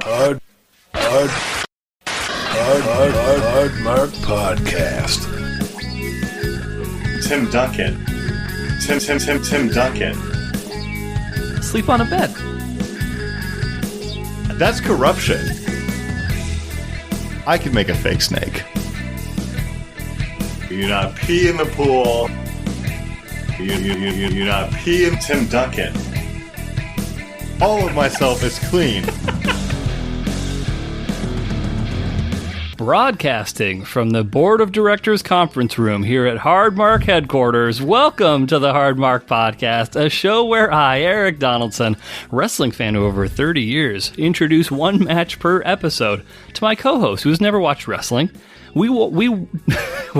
Hard Mark Podcast. Tim Duncan. Tim Duncan. Sleep on a bed. That's corruption. I could make a fake snake. You not pee in the pool. You not pee in Tim Duncan. All of myself is clean. Broadcasting from the Board of Directors conference room here at Hard Mark headquarters, welcome to the Hard Mark Podcast, a show where I, Eric Donaldson, wrestling fan of over 30 years, introduce one match per episode to my co-host who has never watched wrestling. We what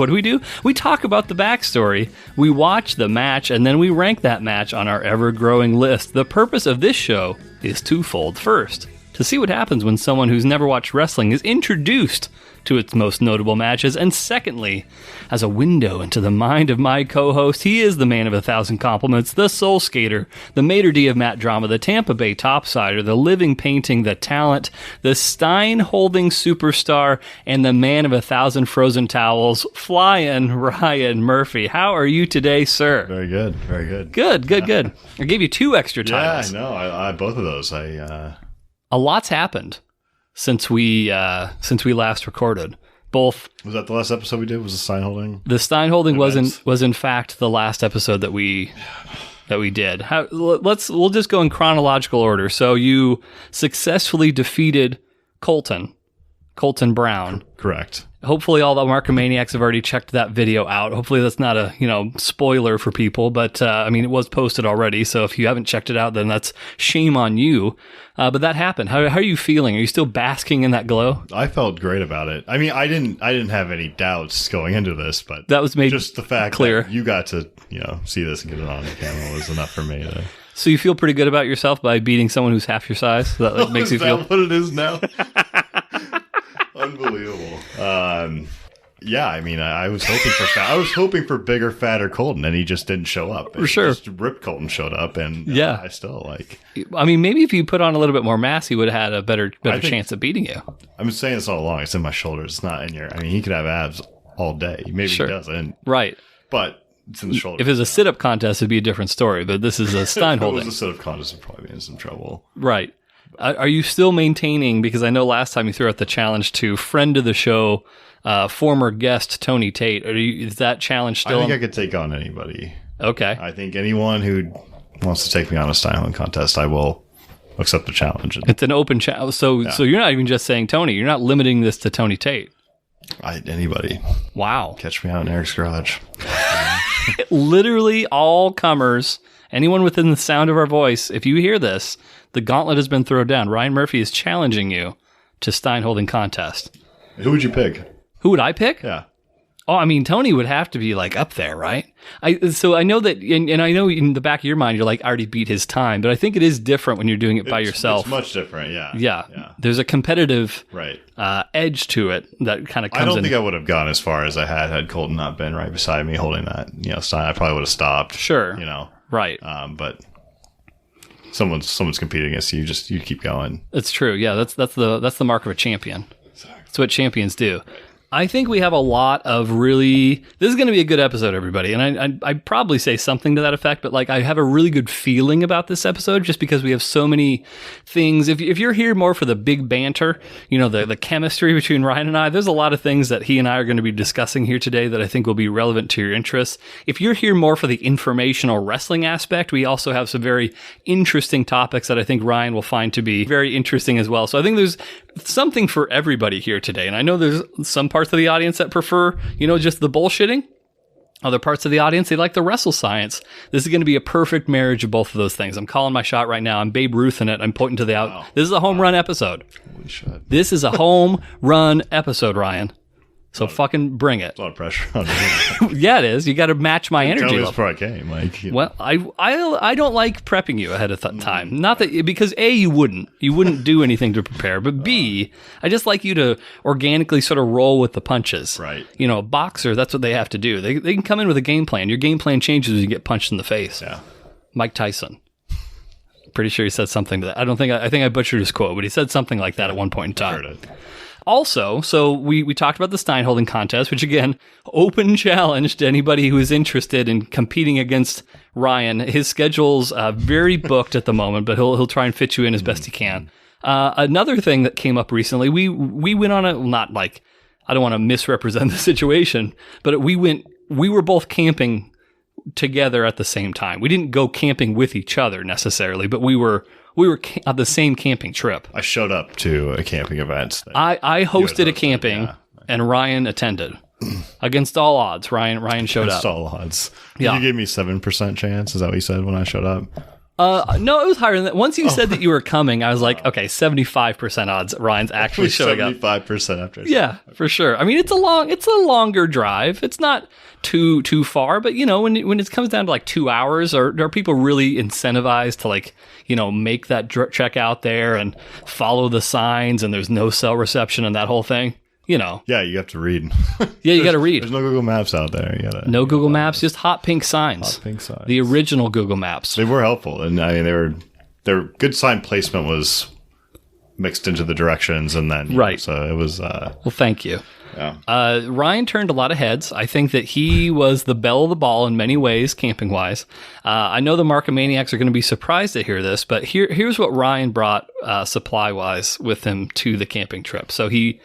do? We talk about the backstory, we watch the match, and then we rank that match on our ever-growing list. The purpose of this show is twofold. First, to see what happens when someone who's never watched wrestling is introduced to its most notable matches, and secondly, as a window into the mind of my co-host, he is the man of 1,000 compliments, the soul skater, the maitre d' of mat drama, the Tampa Bay topsider, the living painting, the talent, the stein-holding superstar, and the man of 1,000 frozen towels, Flying Ryan Murphy. How are you today, sir? Very good, very good. Good. I gave you 2 extra titles. Yeah, I know. I both of those. A lot's happened since we last recorded. Both. Was that the last episode we did? Was the stein holding? The stein holding was in fact the last episode that we did. We'll just go in chronological order. So you successfully defeated Colton Brown. Correct. Hopefully all the Markomaniacs have already checked that video out. Hopefully that's not a, spoiler for people, but it was posted already. So if you haven't checked it out, then that's shame on you. But that happened. How are you feeling? Are you still basking in that glow? I felt great about it. I mean, I didn't have any doubts going into this, but that was made just the fact clear. That you got to, see this and get it on the camera was enough for me to. So you feel pretty good about yourself by beating someone who's half your size? That makes you feel. Is that what it is now? Unbelievable. Yeah, I mean, I was hoping for bigger, fatter Colton, and he just didn't show up. For sure, just ripped Colton showed up, and yeah, I still like. I mean, maybe if you put on a little bit more mass, he would have had a better chance of beating you. I'm saying this all along. It's in my shoulders. It's not in your. I mean, he could have abs all day. Maybe sure. He doesn't. Right. But it's in the shoulders. If it was a sit-up contest, it'd be a different story. But this is a stein holding. If it was a sit-up contest, I'd probably be in some trouble. Right. Are you still maintaining, because I know last time you threw out the challenge to friend of the show, former guest Tony Tate. Is that challenge still? I think I could take on anybody. Okay. I think anyone who wants to take me on a styling contest, I will accept the challenge. It's an open challenge. So you're not even just saying Tony. You're not limiting this to Tony Tate. Anybody. Wow. Catch me out in Eric's garage. Literally all comers, anyone within the sound of our voice, if you hear this, the gauntlet has been thrown down. Ryan Murphy is challenging you to stein holding contest. Who would you pick? Who would I pick? Yeah. Oh, I mean, Tony would have to be like up there, right? So I know that, and I know in the back of your mind, you're like, I already beat his time, but I think it is different when you're doing it by yourself. It's much different, yeah. Yeah. There's a competitive edge to it that kind of comes in. I don't think I would have gone as far as I had Colton not been right beside me holding that, stein. I probably would have stopped. Sure. Right. But someone's competing against you, you keep going. It's true. Yeah, that's the mark of a champion. That's what champions do. I think we have a lot of this is going to be a good episode, everybody. And I'd probably say something to that effect, but I have a really good feeling about this episode just because we have so many things. If you're here more for the big banter, the chemistry between Ryan and I, there's a lot of things that he and I are going to be discussing here today that I think will be relevant to your interests. If you're here more for the informational wrestling aspect, we also have some very interesting topics that I think Ryan will find to be very interesting as well. So I think there's something for everybody here today. And I know there's some parts of the audience that prefer, just the bullshitting. Other parts of the audience, they like the wrestle-science. This is going to be a perfect marriage of both of those things. I'm calling my shot right now. I'm Babe Ruth in it. I'm pointing to the out. Wow. This is a home run episode. Holy shit. This is a home run episode, Ryan. So fucking bring it. A lot of pressure on me. Yeah, it is. You got to match my energy level. Before I came. Well, I don't like prepping you ahead of time. Not that because A, you wouldn't do anything to prepare, but B, I just like you to organically sort of roll with the punches. Right. A boxer, that's what they have to do. They can come in with a game plan. Your game plan changes when you get punched in the face. Yeah. Mike Tyson. Pretty sure he said something to that. I think I butchered his quote, but he said something like that at one point in time. Heard it. Also, so we talked about the Stein holding contest, which again, open challenge to anybody who is interested in competing against Ryan. His schedule's very booked at the moment, but he'll try and fit you in as best he can. Another thing that came up recently, we went on I don't want to misrepresent the situation, but we were both camping together at the same time. We didn't go camping with each other necessarily, but we were on the same camping trip. I showed up to a camping event. I hosted a camping, and Ryan attended. Against all odds, Ryan showed up. Against all odds. Yeah. You gave me 7% chance. Is that what you said when I showed up? No, it was higher than that. Once you said that you were coming, I was like, okay, 75% odds Ryan's actually showing up. 75% after. Yeah, for sure. I mean, it's a longer drive. It's not too far, but when it comes down to like 2 hours, are people really incentivized to make that trek out there and follow the signs and there's no cell reception and that whole thing? Yeah, you have to read. Yeah, you got to read. There's no Google Maps out there. No Google Maps, just hot pink signs. Hot pink signs. The original Google Maps. They were helpful, and I mean, their good sign placement was mixed into the directions, and then right. So it was. Well, thank you. Yeah. Ryan turned a lot of heads. I think that he was the belle of the ball in many ways, camping-wise. I know the Markomaniacs are going to be surprised to hear this, but here's what Ryan brought supply-wise with him to the camping trip. So he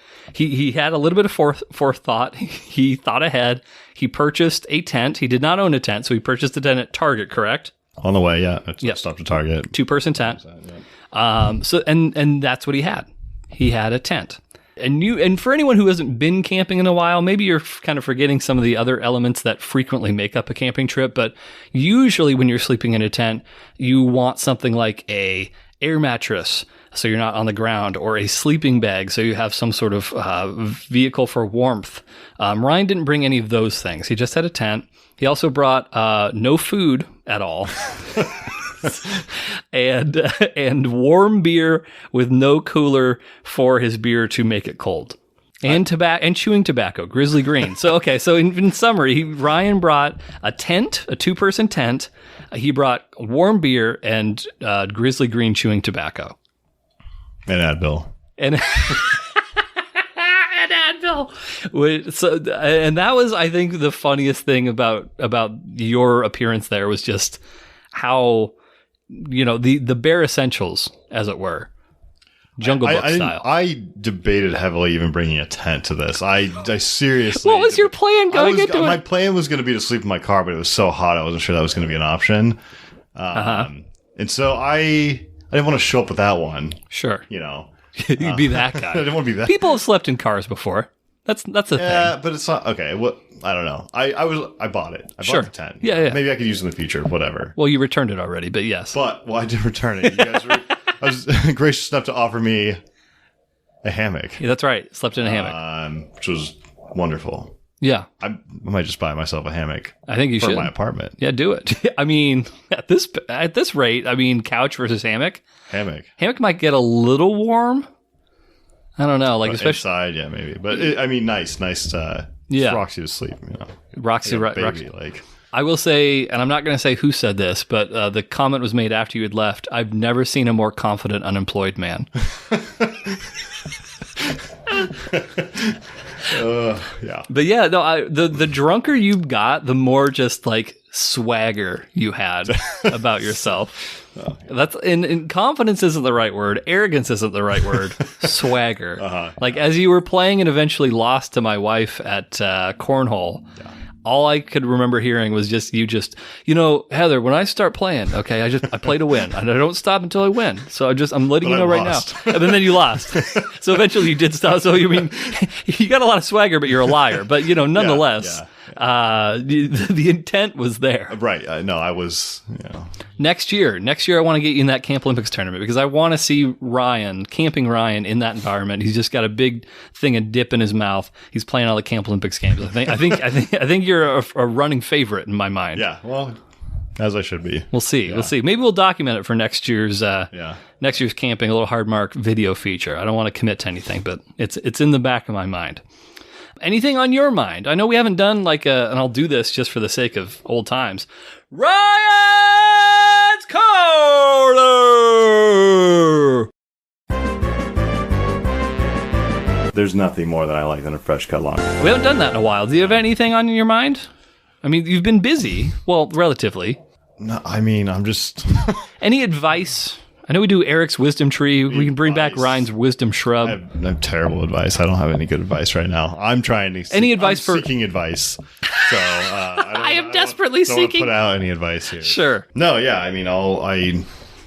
had a little bit of forethought. He thought ahead. He purchased a tent. He did not own a tent, so he purchased a tent at Target, correct? On the way, yeah. Yep. Stopped at Target. 2-person tent. So that's what he had. He had a tent. And for anyone who hasn't been camping in a while, maybe you're kind of forgetting some of the other elements that frequently make up a camping trip. But usually when you're sleeping in a tent, you want something like a air mattress, so you're not on the ground, or a sleeping bag, so you have some sort of vehicle for warmth. Ryan didn't bring any of those things. He just had a tent. He also brought no food at all. and warm beer with no cooler for his beer to make it cold, and chewing tobacco, Grizzly Green. So in summary, Ryan brought a tent, a 2-person tent. He brought warm beer and Grizzly Green chewing tobacco, and Advil. And Advil. So, and that was, I think, the funniest thing about your appearance there was just how. The bare essentials, as it were, Jungle Book style. I debated heavily even bringing a tent to this. I seriously. What was your plan going into it? My plan was going to be to sleep in my car, but it was so hot I wasn't sure that was going to be an option. And so I didn't want to show up with that one. Sure. You'd be that guy. I didn't want to be that. People have slept in cars before. That's a thing. Yeah, but it's not okay. What? I don't know. I bought it. I bought the tent. Yeah. Maybe I could use it in the future. Whatever. Well, you returned it already, but yes. I did return it. You guys were I was gracious enough to offer me a hammock. Yeah, that's right. Slept in a hammock, which was wonderful. Yeah, I might just buy myself a hammock. I think you should. For my apartment. Yeah, do it. I mean, at this rate, couch versus hammock. Hammock might get a little warm. I don't know, especially inside, yeah, maybe. But nice. Roxy to sleep, Roxy, baby, Roxy. I will say, and I'm not going to say who said this, but the comment was made after you had left. I've never seen a more confident unemployed man. Yeah. But yeah, no. The drunker you got, the more just swagger you had about yourself. Oh, yeah. That's and confidence isn't the right word. Arrogance isn't the right word. Swagger. As you were playing and eventually lost to my wife at cornhole. Yeah. All I could remember hearing was Heather, when I start playing, okay, I play to win. And I don't stop until I win. So I'm letting you know right now. And then you lost. So eventually you did stop. So you got a lot of swagger, but you're a liar. But nonetheless, the intent was there. Right. No, I was, Next year, I want to get you in that Camp Olympics tournament because I want to see Camping Ryan in that environment. He's just got a big thing of dip in his mouth. He's playing all the Camp Olympics games. I think you're a running favorite in my mind. Yeah. Well, as I should be. We'll see. Yeah. We'll see. Maybe we'll document it for next year's camping, a little hard mark video feature. I don't want to commit to anything, but it's in the back of my mind. Anything on your mind? I know we haven't done and I'll do this just for the sake of old times. Ryan's Corner! order! There's nothing more that I like than a fresh cut lawn. We haven't done that in a while. Do you have anything on your mind? I mean, you've been busy. Well, relatively. No, I mean, I'm just... Any advice? I know we do Eric's wisdom tree. We can bring back Ryan's wisdom shrub. I have terrible advice. I don't have any good advice right now. I'm trying to... seeking advice. So, I am desperately seeking... put out any advice here. Sure. No, yeah, I mean,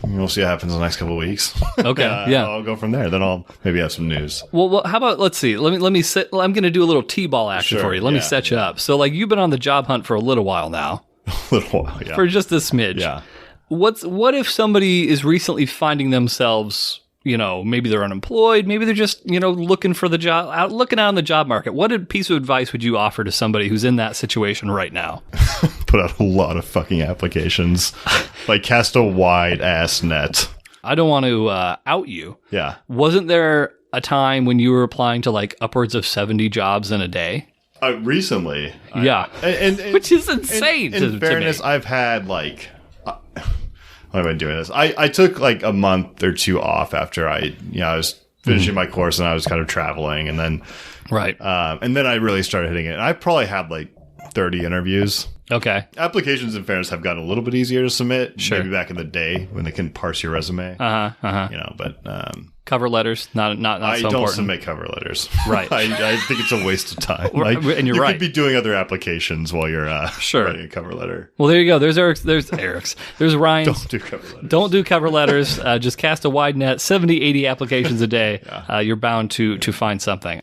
we'll see what happens in the next couple of weeks. Okay, yeah. I'll go from there. Then I'll maybe have some news. Well, how about, let's see. Let me set... I'm going to do a little T-ball action for you. Let me set you up. So, like, you've been on the job hunt for a little while now. A little while, yeah. For just a smidge. Yeah. What if somebody is recently finding themselves, maybe they're unemployed, maybe they're just, looking for the job, looking out on the job market. What piece of advice would you offer to somebody who's in that situation right now? Put out a lot of fucking applications. Like, cast a wide ass net. I don't want to out you. Yeah. Wasn't there a time when you were applying to like upwards of 70 jobs in a day? Recently. Yeah. And which is insane. In fairness, to me. I've had like... why am I doing this? I took like a month or two off after I was finishing my course and I was kind of traveling, and then and then I really started hitting it. And I probably had like 30 interviews. Okay. Applications, in fairness, have gotten a little bit easier to submit. Sure. Maybe back in the day when they can parse your resume. But cover letters, not so important. I don't submit cover letters. Right. I think it's a waste of time. Like, and you're right. You could be doing other applications while you're writing a cover letter. Well, there you go. There's Eric's. There's Ryan's. Don't do cover letters. Don't do cover letters. Just cast a wide net. 70, 80 applications a day. Yeah. You're bound to find something.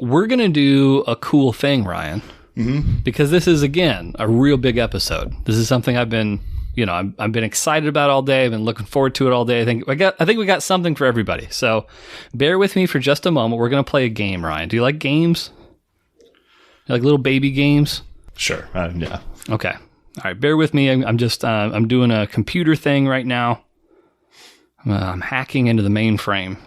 We're going to do a cool thing, Ryan. Mm-hmm. Because this is, again, a real big episode. This is something I've been excited about all day. I've been looking forward to it all day. I think we got something for everybody. So bear with me for just a moment. We're going to play a game, Ryan. Do you like games? You like little baby games? Sure. Yeah. Okay. All right. Bear with me. I'm doing a computer thing right now. I'm hacking into the mainframe.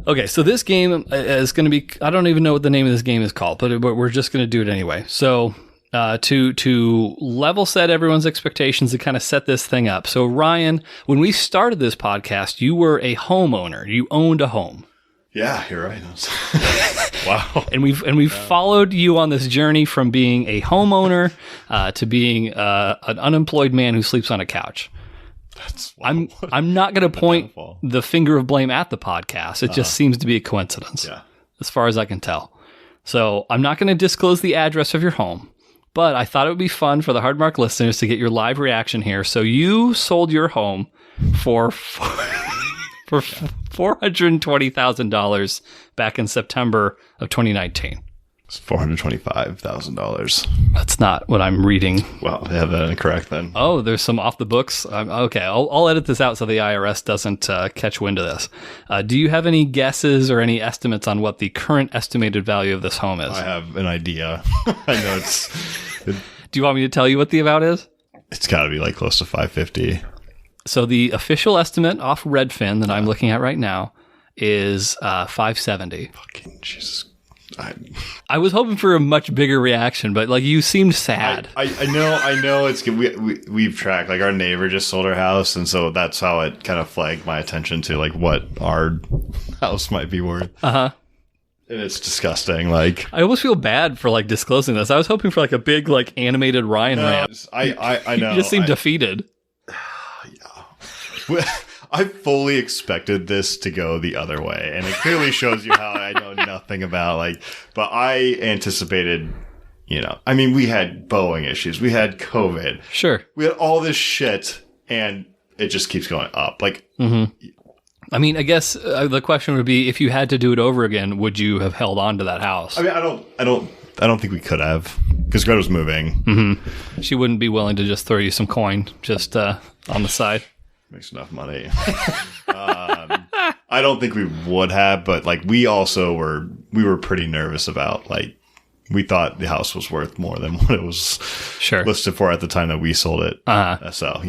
Okay, so this game is going to be... I don't even know what the name of this game is called, but we're just going to do it anyway. So to level set everyone's expectations and kind of set this thing up. So Ryan, when we started this podcast, you were a homeowner. You owned a home. Yeah, you're right. Wow. And we've followed you on this journey from being a homeowner to being an unemployed man who sleeps on a couch. I'm not going to point the finger of blame at the podcast. It just seems to be a coincidence, as far as I can tell. So I'm not going to disclose the address of your home, but I thought it would be fun for the Hard Mark listeners to get your live reaction here. So you sold your home for $420,000 back in September of 2019. It's $425,000. That's not what I'm reading. Well, they have that incorrect then. Oh, there's some off the books. Okay, I'll edit this out so the IRS doesn't catch wind of this. Do you have any guesses or any estimates on what the current estimated value of this home is? I have an idea. I know it's... Do you want me to tell you what the amount is? It's got to be like close to $550,000. So the official estimate off Redfin that I'm looking at right now is $570,000. Fucking Jesus. I was hoping for a much bigger reaction, but like you seemed sad. I know it's good. We've tracked, like, our neighbor just sold her house, and so that's how it kind of flagged my attention to like what our house might be worth. And it's disgusting. Like, I almost feel bad for like disclosing this. I was hoping for like a big like animated Ryan rant. I know. You just seem defeated. Yeah. I fully expected this to go the other way, and it clearly shows you how I know nothing about, but I anticipated, I mean, we had Boeing issues, we had COVID. Sure. We had all this shit, and it just keeps going up. I mean, I guess the question would be, if you had to do it over again, would you have held on to that house? I mean, I don't think we could have, because Greta's moving. Mm-hmm. She wouldn't be willing to just throw you some coin just on the side. Makes enough money. I don't think we would have, but we were pretty nervous about, we thought the house was worth more than what it was listed for at the time that we sold it. So,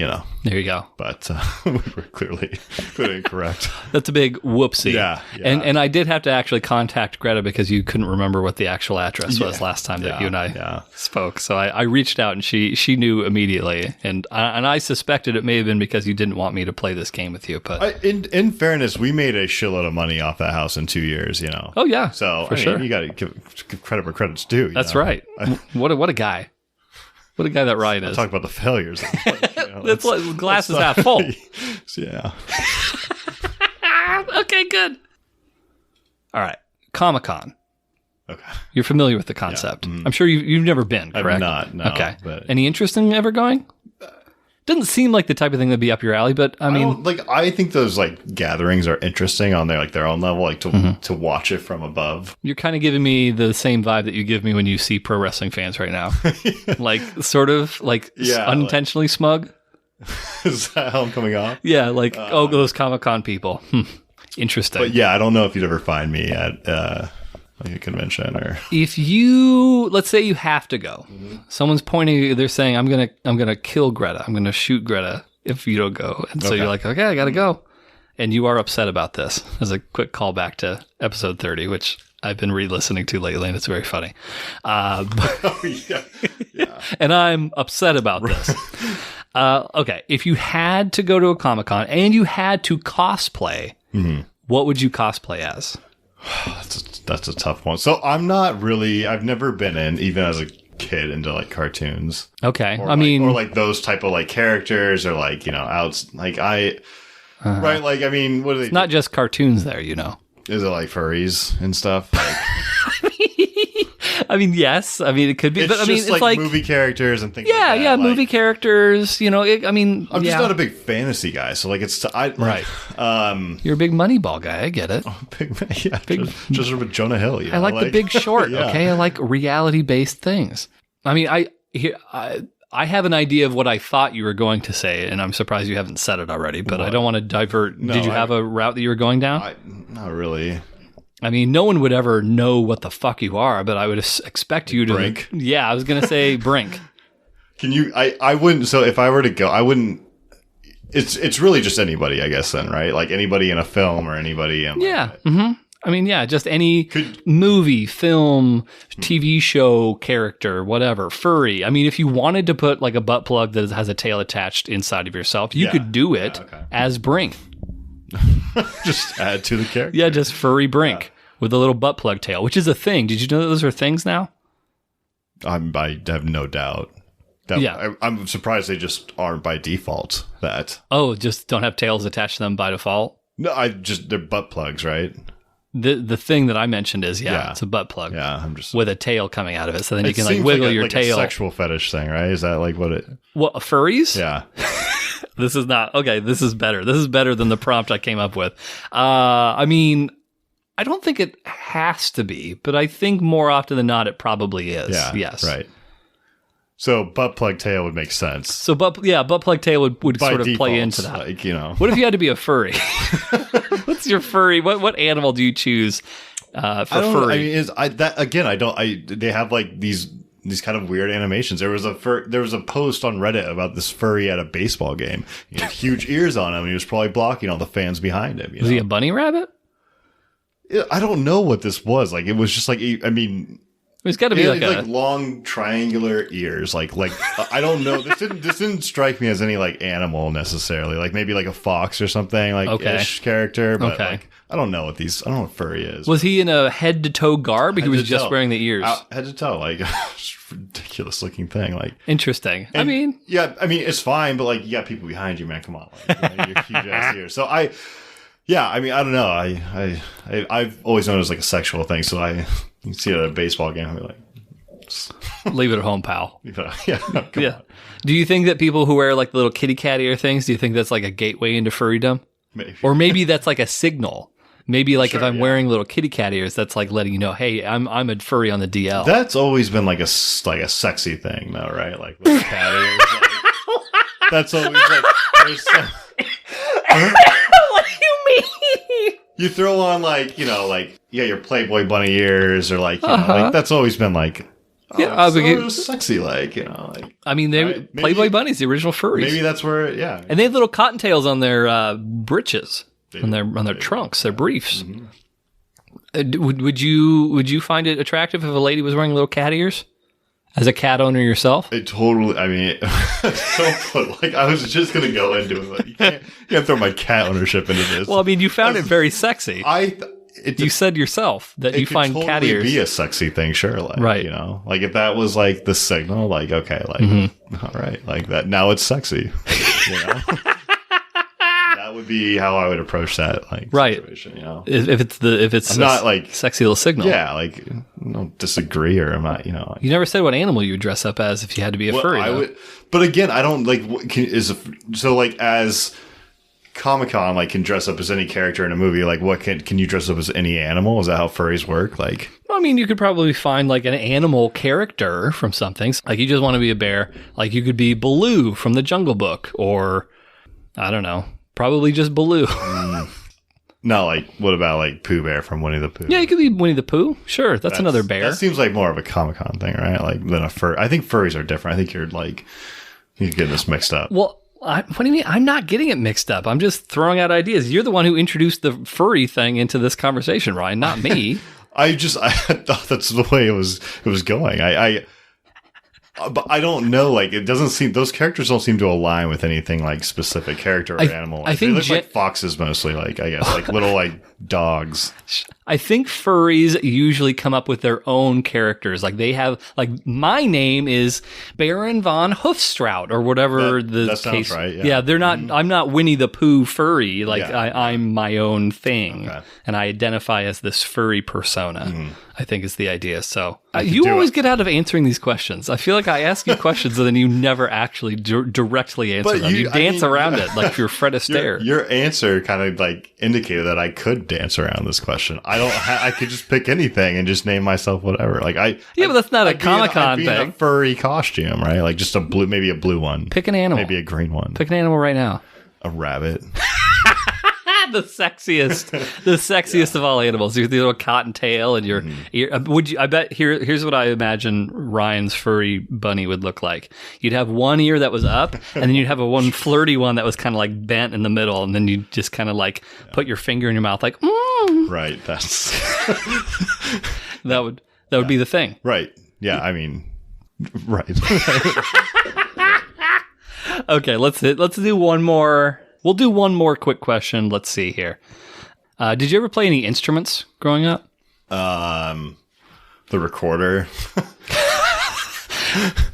There you go. But we were clearly incorrect. That's a big whoopsie. Yeah. And I did have to actually contact Greta because you couldn't remember what the actual address was last time that you and I spoke. So I reached out and she knew immediately. And I suspected it may have been because you didn't want me to play this game with you. But in fairness, we made a shitload of money off that house in 2 years, you know. Oh, yeah. So, for sure. You got to give credit where credit's due. That's right. What a guy. What a guy that Ryan is. Talk about the failures. That's what glass is half full. Yeah. Okay, good. All right. Comic-Con. Okay. You're familiar with the concept. Yeah. I'm sure you've never been, correct? I'm not, no. Okay. But any interest in ever going? Doesn't seem like the type of thing that'd be up your alley, but I mean... I think those, gatherings are interesting on their own level, to watch it from above. You're kind of giving me the same vibe that you give me when you see pro wrestling fans right now. Unintentionally smug. Is that how I'm coming off? Yeah, those Comic-Con people. Interesting. But yeah, I don't know if you'd ever find me at a convention or... If you, let's say you have to go. Mm-hmm. Someone's pointing, they're saying, I'm gonna kill Greta. I'm gonna shoot Greta if you don't go. And so you're like, okay, I gotta go. And you are upset about this. As a quick callback to episode 30, which I've been re-listening to lately, and it's very funny. Yeah. And I'm upset about this. Okay, if you had to go to a Comic-Con and you had to cosplay, what would you cosplay as? That's a tough one. So I'm not really, I've never been even as a kid, into cartoons. Okay. Or those type of characters, or right? What do they It's not just cartoons there, you know. Is it furries and stuff? Yes. It could be. It's just movie characters and things like that. Yeah, movie characters. I'm just not a big fantasy guy. So, right. You're a big Moneyball guy. I get it. Oh, just with Jonah Hill. I like The Big Short, okay? I like reality-based things. I have an idea of what I thought you were going to say, and I'm surprised you haven't said it already, but I don't want to divert. No, did you have a route that you were going down? Not really. No one would ever know what the fuck you are, but I would expect you to... Brink? Yeah, I was going to say Brink. Can you... I wouldn't... So if I were to go, I wouldn't... It's really just anybody, I guess, then, right? Anybody in a film or anybody in... Yeah. Just any movie, film, TV show character, whatever, furry. If you wanted to put a butt plug that has a tail attached inside of yourself, you could do it as Brink. Just add to the character. Yeah, just furry Brink with a little butt plug tail, which is a thing. Did you know those are things now? I have no doubt. I'm surprised they just aren't by default. Just don't have tails attached to them by default? No, they're butt plugs, right? The thing that I mentioned is, it's a butt plug. Yeah, I'm just... with a tail coming out of it, so then you can wiggle your tail. A sexual fetish thing, right? Is that what it... What, furries? Yeah. This is not... Okay, this is better. This is better than the prompt I came up with. I don't think it has to be, but I think more often than not, it probably is. Yeah, yes. Right. So butt plug tail would make sense. So butt plug tail would sort of default, play into that. What if you had to be a furry? What's your furry? What animal do you choose for furry? They have these kind of weird animations. There was a post on Reddit about this furry at a baseball game. He had huge ears on him, and he was probably blocking all the fans behind him. Was he a bunny rabbit? I don't know what this was. It was just it's got to be long triangular ears. I don't know. This didn't strike me as any animal necessarily. Maybe a fox or something ish character. But I don't know what furry is. Was he in a head to toe garb? Or he was just wearing the ears. Head to toe, ridiculous looking thing. Interesting. It's fine, but you got people behind you, man. Come on, your huge ass ears. So I don't know. I've always known it as a sexual thing. So you can see it at a baseball game. I'll be leave it at home, pal. Yeah. On. Do you think that people who wear the little kitty cat ear things, do you think that's a gateway into furrydom? Maybe. Or maybe that's a signal. Maybe if I'm wearing little kitty cat ears, that's letting you know, hey, I'm a furry on the DL. That's always been a sexy thing, though, right? Little cat ears. That's always there's some... What do you mean? You throw on your Playboy bunny ears, or that's always been yeah, so sexy, like, you know, like. I mean, Playboy bunnies, the original furries. Maybe that's where, yeah. And they have little cottontails on their breeches, on their trunks, their briefs. Mm-hmm. Would you find it attractive if a lady was wearing little cat ears? As a cat owner yourself? It totally, I mean, I was just going to go into it. Like, you can't throw my cat ownership into this. Well, I mean, you found it very sexy. You said yourself that you find totally cat ears. It could be a sexy thing, sure. Like, right. You know, like if that was like the signal, like, okay, like, all right, like that. Now it's sexy. You know? That would be how I would approach that, like, situation, you know? If it's not like sexy little signal. Yeah, like, don't disagree, or I'm not, you know. You never said what animal you would dress up as if you had to be a furry. But again, I don't like, so like as Comic-Con, like, can dress up as any character in a movie, like, what can you dress up as any animal? Is that how furries work? Like, well, I mean, you could probably find like an animal character from something. Like, you just want to be a bear. Like, you could be Baloo from the Jungle Book, or I don't know. Probably just Baloo. No, like, what about, like, Pooh Bear from Winnie the Pooh? Yeah, you could be Winnie the Pooh. Sure, that's another bear. That seems like more of a Comic-Con thing, right? Like, than a fur. I think furries are different. I think you're getting this mixed up. Well, what do you mean? I'm not getting it mixed up. I'm just throwing out ideas. You're the one who introduced the furry thing into this conversation, Ryan, not me. I thought that's the way it was going. But I don't know, like, it doesn't seem, those characters don't seem to align with anything like specific character or animal. Like, I think they look like foxes mostly, like, I guess, like little like dogs. I think furries usually come up with their own characters. Like, they have, like, my name is Baron von Hoofstrout or whatever the case. Sounds right. Yeah, they're not. I'm not Winnie the Pooh furry. Like, Yeah. I'm my own thing, Okay. and I identify as this furry persona. I think is the idea. So You you do always it. get out of answering these questions. I feel like I ask you questions and then you never actually directly answer But them. You dance around it like you're Fred Astaire. Your answer kind of like indicated that I could dance around this question. I could just pick anything and just name myself whatever. Like but that's not a Comic-Con I'd be in thing. a furry costume, right? Like just maybe a blue one. Pick an animal. Maybe a green one. Pick an animal right now. A rabbit. The sexiest of all animals. Your little cottontail and your ear. I bet here's what I imagine Ryan's furry bunny would look like. You'd have one ear that was up, and then you'd have one flirty one that was kind of like bent in the middle, and then you just kind of like put your finger in your mouth, like Right. That's that would be the thing. right. Yeah. I mean, right. Okay, let's do one more. We'll do one more quick question. Let's see here. Did you ever play any instruments growing up? The recorder.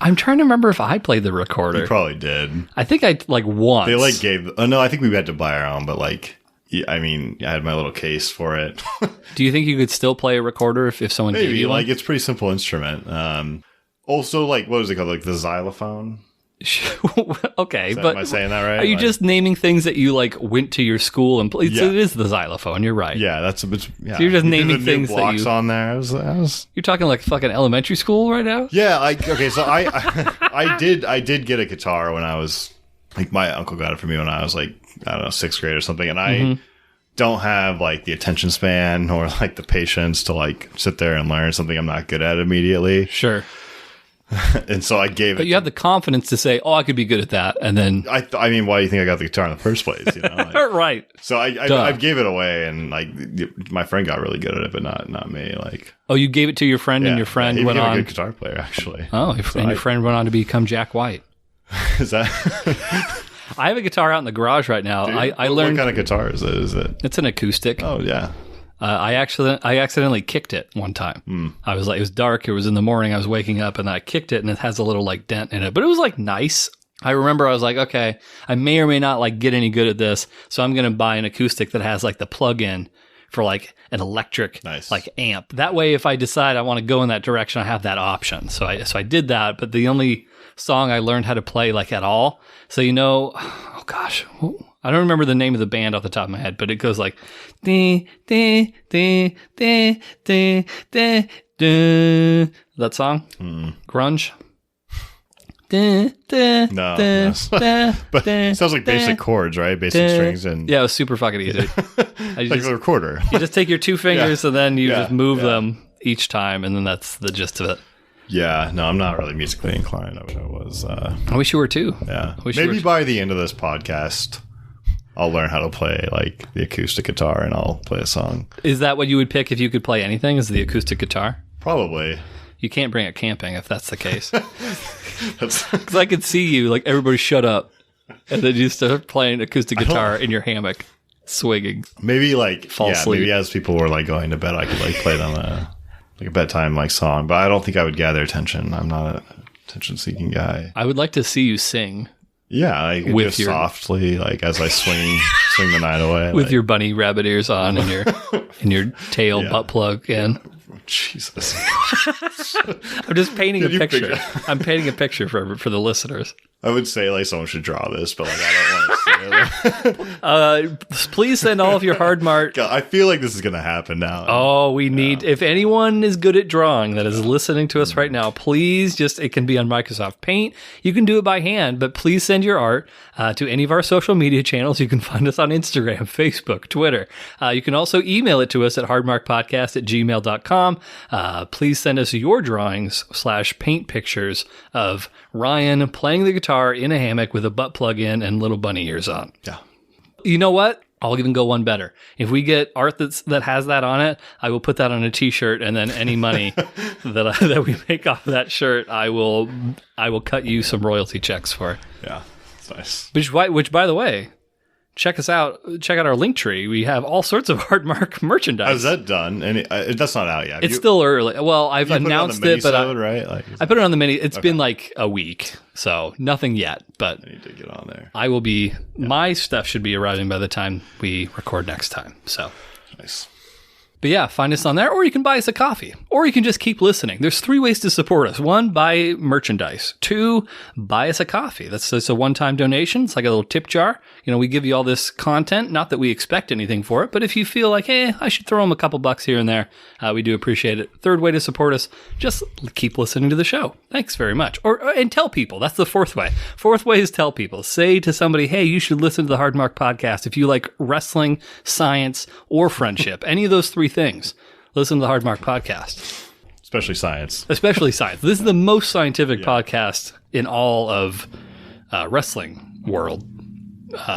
I'm trying to remember if I played the recorder. You probably did. I think I once. They like gave. Oh no, I think we had to buy our own, but like, I mean, I had my little case for it. Do you think you could still play a recorder if someone gave Maybe you one? like it's a pretty simple instrument. Also, like, what was it called? Like the xylophone. Okay, Am but I saying that right? are you Like, just naming things that you like went to your school and played? Yeah. So it is the xylophone. You're right. Yeah, that's a bit. Yeah. So you're just You did naming the new things that blocks you- on there. I was. You're talking like fucking elementary school right now. Yeah, like okay, so I did get a guitar when I was like my uncle got it for me when I was like I don't know 6th grade or something, and I don't have like the attention span or like the patience to like sit there and learn something I'm not good at immediately. Sure. And so I gave it. But you have the confidence to say, "Oh, I could be good at that," and then I mean, why do you think I got the guitar in the first place? You know, like, right. so I gave it away, and like my friend got really good at it, but not me. Like, Oh, you gave it to your friend, and your friend he went became on. a good guitar player, actually. Oh, your friend went on to become Jack White. Is that? I have a guitar out in the garage right now. Dude, I learned what kind of guitar is it? Is it? it's an acoustic. Oh yeah. I accidentally kicked it one time. I was like, it was dark. It was in the morning. I was waking up and I kicked it and it has a little like dent in it, but it was like nice. I remember I was like, okay, I may or may not like get any good at this. So I'm going to buy an acoustic that has like the plug-in for like an electric like amp. That way, if I decide I want to go in that direction, I have that option. So I did that, but the only song I learned how to play like at all. So, oh gosh, I don't remember the name of the band off the top of my head, but it goes like, that song? Grunge? No. But it sounds like basic chords, right? Basic strings and yeah, it was super fucking easy. like the recorder. You just take your two fingers and then you Yeah. just move them each time, and then that's the gist of it. Yeah, no, I'm not really musically inclined. I wish I was. I wish you were too. Yeah. Maybe by the end of this podcast, I'll learn how to play like the acoustic guitar and I'll play a song. Is that what you would pick if you could play anything? Is the acoustic guitar? Probably. You can't bring it camping if that's the case. Because I could see you, like, everybody shut up. And then you start playing acoustic guitar in your hammock, swinging. Maybe like, asleep. maybe as people were like going to bed, I could like play them a bedtime like song. But I don't think I would gather attention. I'm not a attention-seeking guy. I would like to see you sing. Yeah, like with just softly, like as I swing the night away. With your bunny rabbit ears on and your tail butt plug in. Jesus. I'm just painting a picture. I'm painting a picture for the listeners. I would say like someone should draw this, but like I don't want to see it. Please send all of your hard mark. God, I feel like this is going to happen now. Oh, we need, if anyone is good at drawing that is listening to us right now, please it can be on Microsoft Paint. You can do it by hand, but please send your art to any of our social media channels. You can find us on Instagram, Facebook, Twitter. You can also email it to us at hardmarkpodcast@gmail.com. Please send us your drawings / paint pictures of Ryan playing the guitar in a hammock with a butt plug in and little bunny ears on. Yeah. You know what? I'll even go one better. If we get art that has that on it, I will put that on a t-shirt, and then any money that we make off of that shirt, I will cut you some royalty checks for. Yeah. It's nice. Which by the way, check us out. Check out our link tree. We have all sorts of Hard Mark merchandise. Is that done? And that's not out yet. It's still early. Well, I've announced it, but right? I put it on the mini. It's been like a week, so nothing yet. But I need to get on there. I will be. Yeah. My stuff should be arriving by the time we record next time. So nice. But yeah, find us on there, or you can buy us a coffee, or you can just keep listening. There's 3 ways to support us. 1, buy merchandise. 2, buy us a coffee. That's a one-time donation. It's like a little tip jar. You know, we give you all this content, not that we expect anything for it, but if you feel like, hey, I should throw them a couple bucks here and there, we do appreciate it. 3rd way to support us, just keep listening to the show. Thanks very much. And tell people. That's the 4th way. 4th way is tell people. Say to somebody, hey, you should listen to the Hard Mark podcast if you like wrestling, science, or friendship. Any of those 3 things. Listen to the Hard Mark podcast. Especially science. Especially science. This is the most scientific podcast in all of wrestling world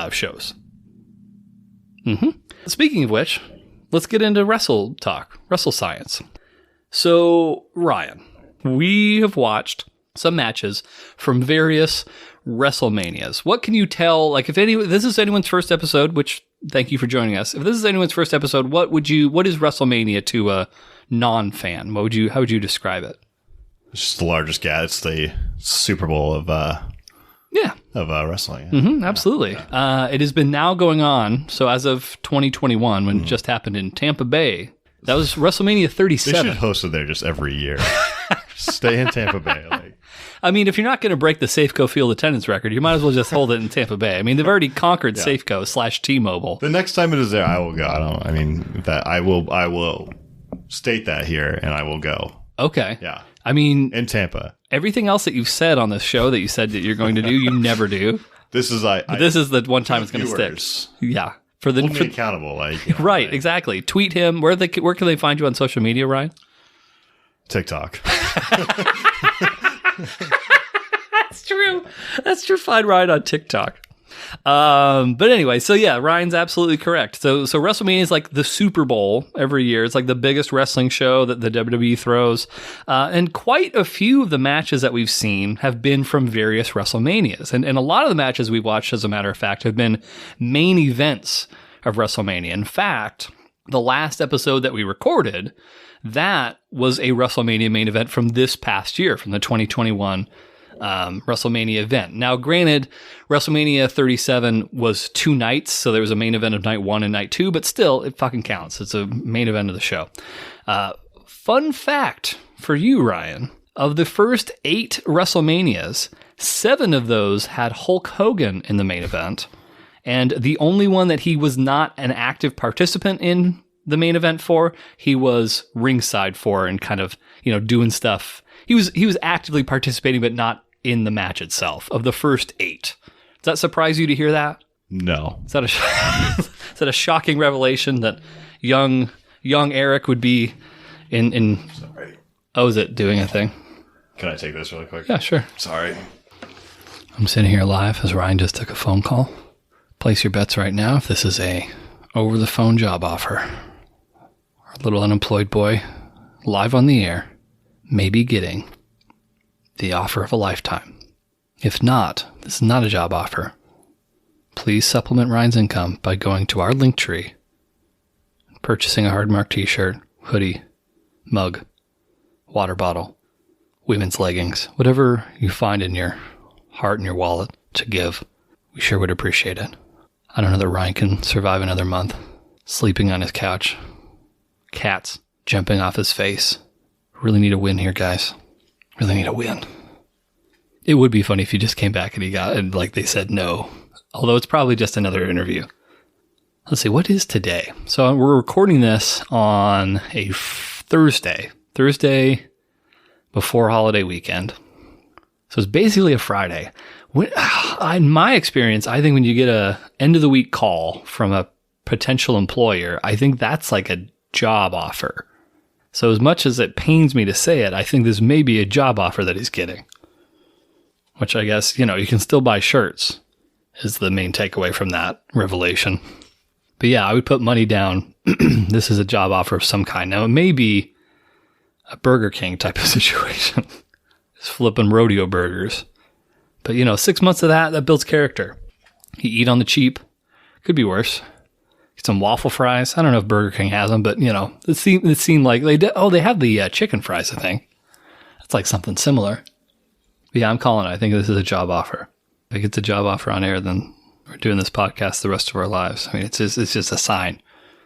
shows. Mm-hmm. Speaking of which, let's get into wrestle talk, wrestle-science. So, Ryan, we have watched some matches from various WrestleManias. What can you tell, like if this is anyone's first episode, which thank you for joining us. If this is anyone's first episode, what is WrestleMania to a non-fan? How would you describe it? It's just the largest it's the Super Bowl of wrestling. Mm-hmm, absolutely. Yeah. It has been now going on. So as of 2021, when it just happened in Tampa Bay, that was WrestleMania 37. They should host it there just every year. Stay in Tampa Bay. I mean, if you're not going to break the Safeco field attendance record, you might as well just hold it in Tampa Bay. I mean, they've already conquered Safeco / T-Mobile. The next time it is there, I will go. I will state that here, and I will go. Okay. Yeah. I mean, in Tampa. Everything else that you've said on this show that you said that you're going to do, you never do. This is this is the one time it's going to stick. Yeah. Hold me accountable. Right. Exactly. Tweet him. Where can they find you on social media, Ryan? TikTok. That's true. Find Ryan on TikTok. But anyway, so yeah, Ryan's absolutely correct. So WrestleMania is like the Super Bowl every year. It's like the biggest wrestling show that the WWE throws. And quite a few of the matches that we've seen have been from various WrestleManias. And a lot of the matches we've watched, as a matter of fact, have been main events of WrestleMania. In fact, the last episode that we recorded, that was a WrestleMania main event from this past year, from the 2021 WrestleMania event. Now, granted, WrestleMania 37 was 2 nights, so there was a main event of night 1 and night 2, but still, it fucking counts. It's a main event of the show. Fun fact for you, Ryan, of the first 8 WrestleManias, 7 of those had Hulk Hogan in the main event, and the only one that he was not an active participant in the main event for, he was ringside for and kind of, doing stuff. He was actively participating, but not in the match itself. Of the first 8, does that surprise you to hear that? No. Is that a shocking revelation that young Eric would be in? Sorry. Oh, is it doing a thing? Can I take this really quick? Yeah, sure. Sorry. I'm sitting here live as Ryan just took a phone call. Place your bets right now if this is a over-the-phone job offer. Our little unemployed boy, live on the air, may be getting the offer of a lifetime. If not, this is not a job offer. Please supplement Ryan's income by going to our link tree, purchasing a Hardmark t-shirt, hoodie, mug, water bottle, women's leggings, whatever you find in your heart and your wallet to give. We sure would appreciate it. I don't know that Ryan can survive another month sleeping on his couch. Cats jumping off his face. Really need a win here, guys. Really need a win. It would be funny if you just came back and like they said no. Although it's probably just another interview. Let's see, what is today? So we're recording this on a Thursday before holiday weekend. So it's basically a Friday. In my experience, I think when you get a end of the week call from a potential employer, I think that's like a job offer. So as much as it pains me to say it, I think this may be a job offer that he's getting. Which I guess, you can still buy shirts is the main takeaway from that revelation. But yeah, I would put money down. This is a job offer of some kind. Now, it may be a Burger King type of situation. Just flipping rodeo burgers. But, 6 months of that builds character. You eat on the cheap. Could be worse. Get some waffle fries. I don't know if Burger King has them, but, it seemed like they have the chicken fries, I think. That's like something similar. But yeah, I'm calling it. I think this is a job offer. If it's a job offer on air, then we're doing this podcast the rest of our lives. I mean, it's just a sign.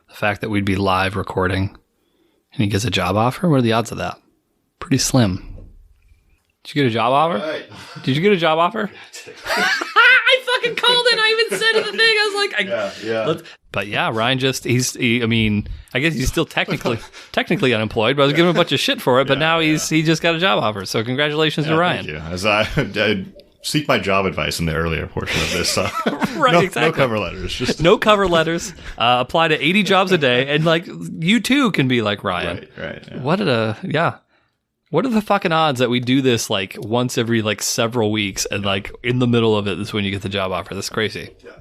The fact that we'd be live recording and he gets a job offer, what are the odds of that? Pretty slim. Did you get a job offer? Right. Did you get a job offer? I fucking called it. I even said it in the thing. I was like, yeah. But yeah, Ryan I guess he's still technically unemployed, but I was giving him a bunch of shit for it. But now he just got a job offer. So congratulations to Ryan. Thank you. As I seek my job advice in the earlier portion of this. Right, exactly. No cover letters. Just no cover letters. Apply to 80 jobs a day, and like you too can be like Ryan. Right. Yeah. What are the fucking odds that we do this like once every like several weeks, and like in the middle of it is when you get the job offer? That's crazy. Yeah.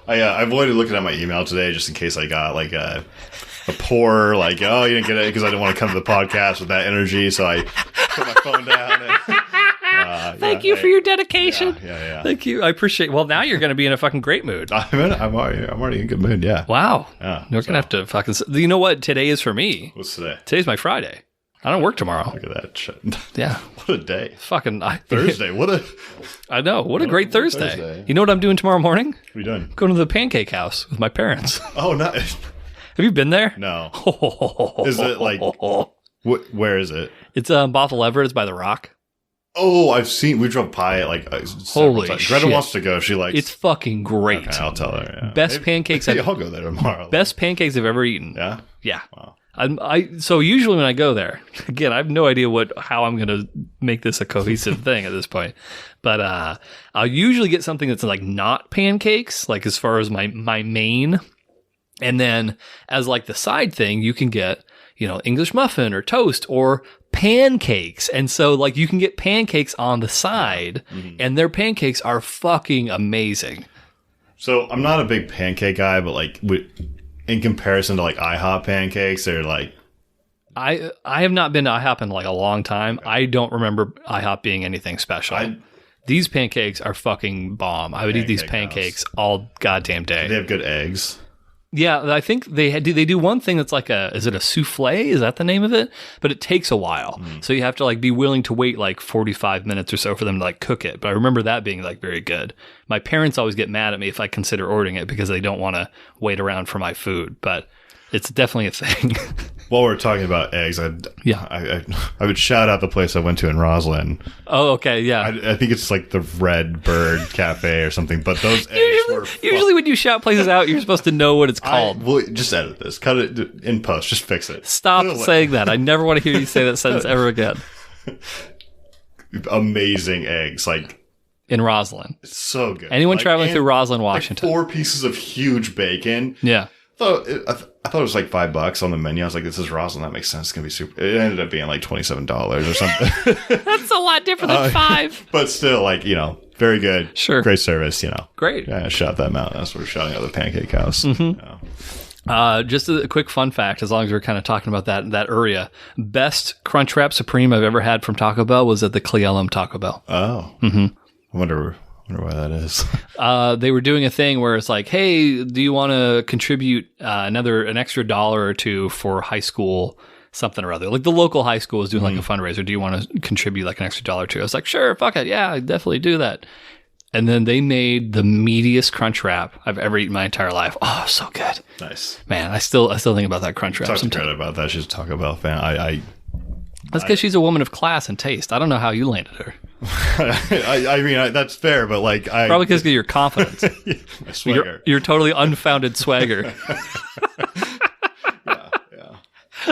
I avoided looking at my email today just in case I got like a poor you didn't get it because I didn't want to come to the podcast with that energy, so I put my phone down and Thank you for your dedication. Yeah. Thank you. I appreciate. Well, now you're going to be in a fucking great mood. I'm already in a good mood. Yeah. Wow. Yeah. You're going to have to fucking. You know what today is for me? What's today? Today's my Friday. I don't work tomorrow. Look at that shit. Yeah. What a day. Fucking Thursday. I know. What a great Thursday. You know what I'm doing tomorrow morning? What are you doing? Going to the Pancake House with my parents. Oh, nice. Have you been there? No. Is it like? Where is it? It's Bothell Everett. It's by the Rock. Oh, I've seen. We drove by it like holy times. shit. Greta wants to go. She likes. It's fucking great. Okay, I'll tell her. Yeah. Best pancakes. I'll go there tomorrow. Best pancakes I've ever eaten. Yeah. Yeah. Wow. So usually when I go there, again, I have no idea how I'm going to make this a cohesive thing at this point. But I'll usually get something that's like not pancakes, like as far as my main. And then as like the side thing, you can get, English muffin or toast or pancakes. And so like you can get pancakes on the side and their pancakes are fucking amazing. So I'm not a big pancake guy, but like in comparison to like IHOP pancakes, they're like. I have not been to IHOP in like a long time. I don't remember IHOP being anything special. These pancakes are fucking bomb. I would eat these pancakes all goddamn day. They have good eggs. Yeah, I think they do one thing that's like is it a souffle? Is that the name of it? But it takes a while. So you have to like be willing to wait like 45 minutes or so for them to like cook it. But I remember that being like very good. My parents always get mad at me if I consider ordering it because they don't want to wait around for my food. But it's definitely a thing. While we're talking about eggs, I would shout out the place I went to in Roslyn. Oh, okay, yeah. I think it's like the Red Bird Cafe or something. But those eggs were usually when you shout places out, you're supposed to know what it's called. Well, just edit this, cut it in post, just fix it. Stop saying that. I never want to hear you say that sentence ever again. Amazing eggs, like in Roslyn. It's so good. Anyone traveling through Roslyn, Washington, like 4 pieces of huge bacon. Yeah. So I thought it was like $5 on the menu. I was like, this is Roslyn. That makes sense. It's going to be super. It ended up being like $27 or something. That's a lot different than $5. But still, like, very good. Sure. Great service, Great. Yeah, shout them out. That's what we're shouting out the Pancake House. Just a quick fun fact, as long as we're kind of talking about that area. Best Crunchwrap Supreme I've ever had from Taco Bell was at the Cleellum Taco Bell. Oh. I wonder why that is. They were doing a thing where it's like, hey, do you want to contribute an extra $1 or $2 for high school something or other? Like the local high school is doing like a fundraiser. Do you want to contribute like an extra $1 or $2? I was like, sure, fuck it. Yeah, I definitely do that. And then they made the meatiest crunch wrap I've ever eaten in my entire life. Oh, so good. Nice. Man, I still think about that crunch wrap. Talk to Greta about that. She's a Taco Bell fan. That's because she's a woman of class and taste. I don't know how you landed her. I mean, that's fair, but like, probably because of your confidence. My swagger. Your totally unfounded swagger.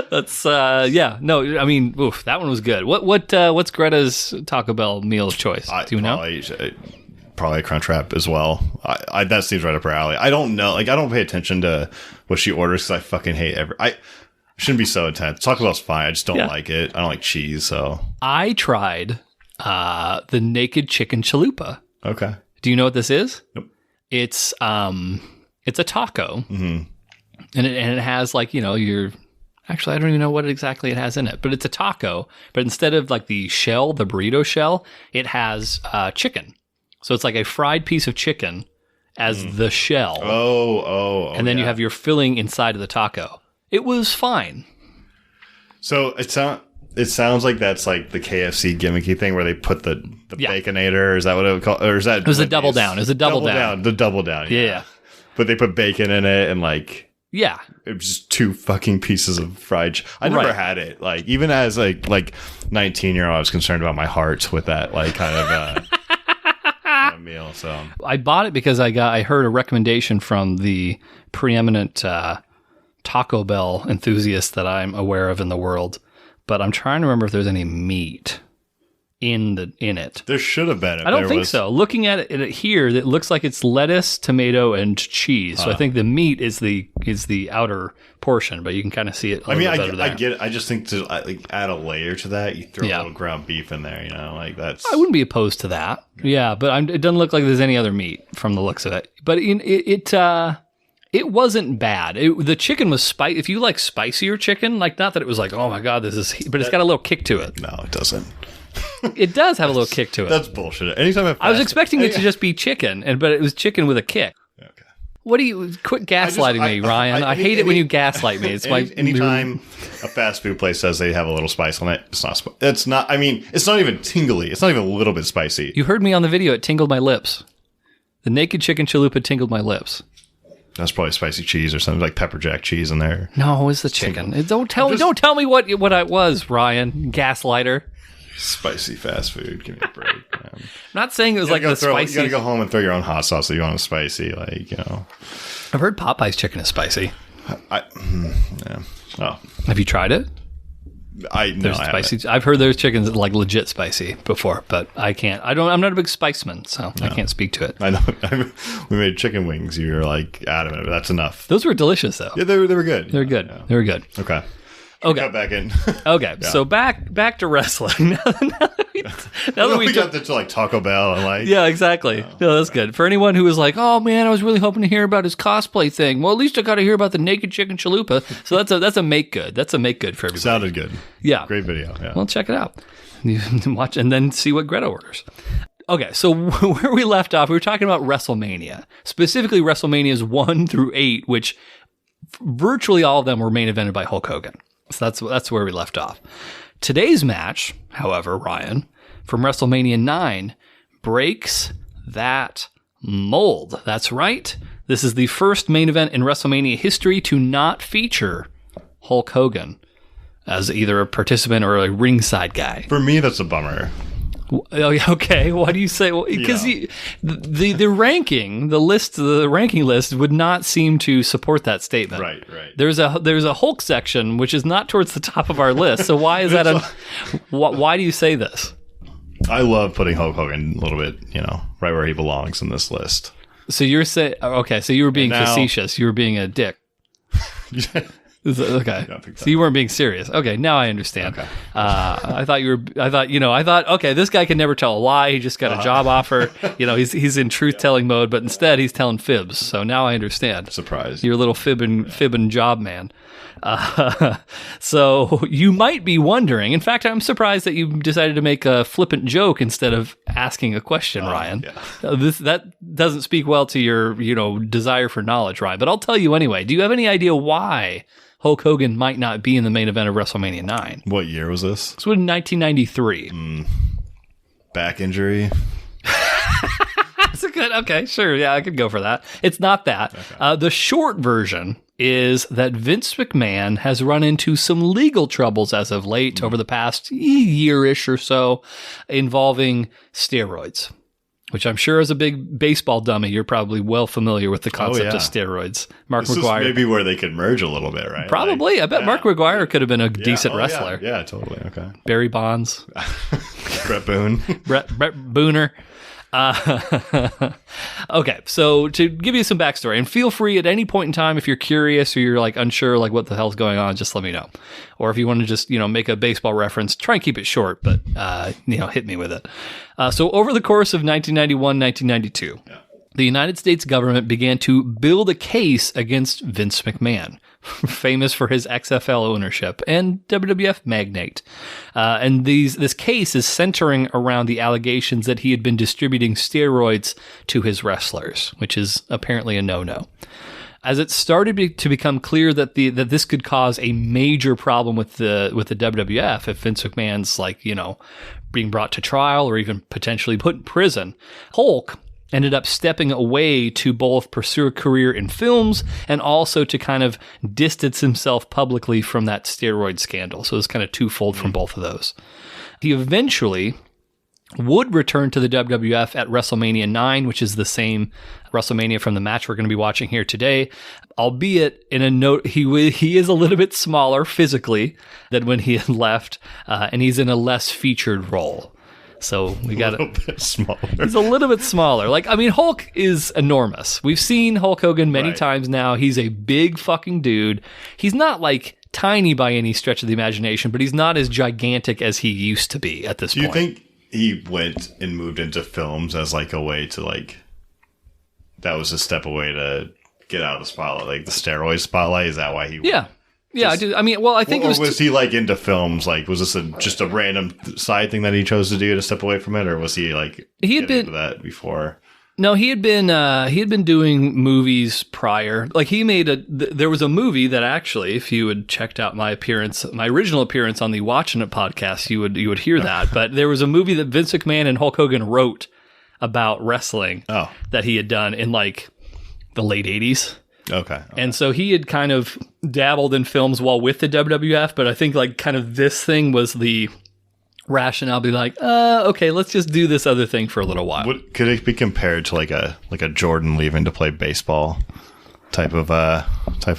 That's no, I mean, oof, that one was good. What's Greta's Taco Bell meal of choice? Do you know? Probably a crunch wrap as well. That seems right up her alley. I don't know, like I don't pay attention to what she orders because I fucking hate I shouldn't be so intense. Taco Bell's fine. I just don't like it. I don't like cheese, so I tried the naked chicken chalupa. Okay. Do you know what this is? Nope. It's a taco, and it has like your. Actually, I don't even know what exactly it has in it, but it's a taco. But instead of like the shell, the burrito shell, it has chicken. So it's like a fried piece of chicken as the shell. And then you have your filling inside of the taco. It was fine. So it sounds like that's like the KFC gimmicky thing where they put the Baconator. Is that what it would call? Or is that? It was a double down. It was a double down. The double down. Yeah. But they put bacon in it and like. Yeah. It was just 2 fucking pieces of fried. I never had it. Like even as like 19-year-old, I was concerned about my heart with that like kind of meal. So I bought it because I heard a recommendation from the preeminent Taco Bell enthusiast that I'm aware of in the world, but I'm trying to remember if there's any meat in it. There should have been. I don't think so. Looking at it here, it looks like it's lettuce, tomato, and cheese. So I think the meat is the outer portion, but you can kind of see it. I get it. I just think to add a layer to that, you throw a little ground beef in there. Like that's. I wouldn't be opposed to that. Yeah, but it doesn't look like there's any other meat from the looks of it. But it wasn't bad. The chicken was spicy. If you like spicier chicken, like not that it was like, oh my god, this is, but it's got a little kick to it. No, it doesn't. It does have a little kick to it. That's bullshit. Anytime I was expecting it to just be chicken, but it was chicken with a kick. Okay. What do you quit gaslighting me, Ryan? I hate it when you gaslight me. It's anytime a fast food place says they have a little spice on it, it's not. It's not. I mean, it's not even tingly. It's not even a little bit spicy. You heard me on the video. It tingled my lips. The naked chicken chalupa tingled my lips. That's probably spicy cheese or something like pepper jack cheese in there. No, it's the chicken. Don't tell me what I was, Ryan. Gaslighter. Spicy fast food. Give me a break. I'm not saying it was like the spicy. You gotta go home and throw your own hot sauce if you want it spicy. I've heard Popeye's chicken is spicy. Yeah. Oh. Have you tried it? Spicy. I've heard there's chickens that like legit spicy before, but I can't. I'm not a big spiceman, so I can't speak to it. I know. We made chicken wings. You were like adamant, but that's enough. Those were delicious, though. Yeah, they were good. They were good. Yeah. They were good. Okay. Cut back in. Okay, yeah. So back to wrestling. now that we got to like Taco Bell and yeah, exactly. No, that's good for anyone who was like, oh man, I was really hoping to hear about his cosplay thing. Well, at least I got to hear about the naked chicken chalupa. So that's a make good. That's a make good for everybody. Sounded good. Yeah, great video. Yeah. Well, check it out. You watch and then see what Greta orders. Okay, so where we left off, we were talking about WrestleMania, specifically WrestleManias 1 through 8, which virtually all of them were main evented by Hulk Hogan. So that's where we left off. Today's match, however, Ryan, from WrestleMania 9 breaks that mold. That's right. This is the first main event in WrestleMania history to not feature Hulk Hogan as either a participant or a ringside guy. For me, that's a bummer. Okay, why do you say? Because the ranking list would not seem to support that statement. Right. There's a Hulk section which is not towards the top of our list. So why is that? Why do you say this? I love putting Hulk Hogan a little bit, right where he belongs in this list. So you're saying, okay, so you were being facetious. You were being a dick. Okay, so you weren't being serious. Okay, now I understand. Okay. I thought, okay, this guy can never tell a lie. He just got a job offer. He's in truth-telling mode, but instead he's telling fibs. So now I understand. Surprise. You're a little fibbing job man. So you might be wondering. In fact, I'm surprised that you decided to make a flippant joke instead of asking a question, Ryan. Yeah. That doesn't speak well to your, desire for knowledge, Ryan. But I'll tell you anyway. Do you have any idea why Hulk Hogan might not be in the main event of WrestleMania IX? What year was this? This was in 1993. Back injury. That's a good. Okay, sure. Yeah, I could go for that. It's not that. Okay. The short version is that Vince McMahon has run into some legal troubles as of late over the past year-ish or so involving steroids, which I'm sure as a big baseball dummy, you're probably well familiar with the concept of steroids. Mark McGuire. Is maybe where they could merge a little bit, right? Probably. I bet Mark McGuire could have been a decent wrestler. Yeah, totally. Okay. Barry Bonds. Brett Boone. Brett Booner. Okay, so to give you some backstory, and feel free at any point in time if you're curious or you're like unsure like what the hell's going on, just let me know. Or if you want to just make a baseball reference, try and keep it short, but hit me with it. So over the course of 1991, 1992, the United States government began to build a case against Vince McMahon, famous for his XFL ownership and WWF magnate. And this case is centering around the allegations that he had been distributing steroids to his wrestlers, which is apparently a no-no. As it started to become clear that this could cause a major problem with the WWF if Vince McMahon's being brought to trial or even potentially put in prison, Hulk ended up stepping away to both pursue a career in films and also to kind of distance himself publicly from that steroid scandal. So it was kind of twofold from both of those. He eventually would return to the WWF at WrestleMania IX, which is the same WrestleMania from the match we're going to be watching here today, albeit in a note, he is a little bit smaller physically than when he had left, and he's in a less featured role. So we got a little bit smaller. He's a little bit smaller. Hulk is enormous. We've seen Hulk Hogan many times now. He's a big fucking dude. He's not tiny by any stretch of the imagination, but he's not as gigantic as he used to be at this point. Do you think he went and moved into films as a way to that was a step away to get out of the spotlight, the steroid spotlight? Is that why he went? Yeah. Yeah, I do. I mean, well, I think was he into films? Was this just a random side thing that he chose to do to step away from it, or was he he had been into that before? No, he had been doing movies prior. He made there was a movie that actually, if you had checked out my original appearance on the Watchin' It podcast, you would hear that. But there was a movie that Vince McMahon and Hulk Hogan wrote about wrestling that he had done in the late 80s. Okay. And so he had kind of dabbled in films while with the WWF, but I think kind of this thing was the rationale. Be okay, let's just do this other thing for a little while. Could it be compared to a Jordan leaving to play baseball type of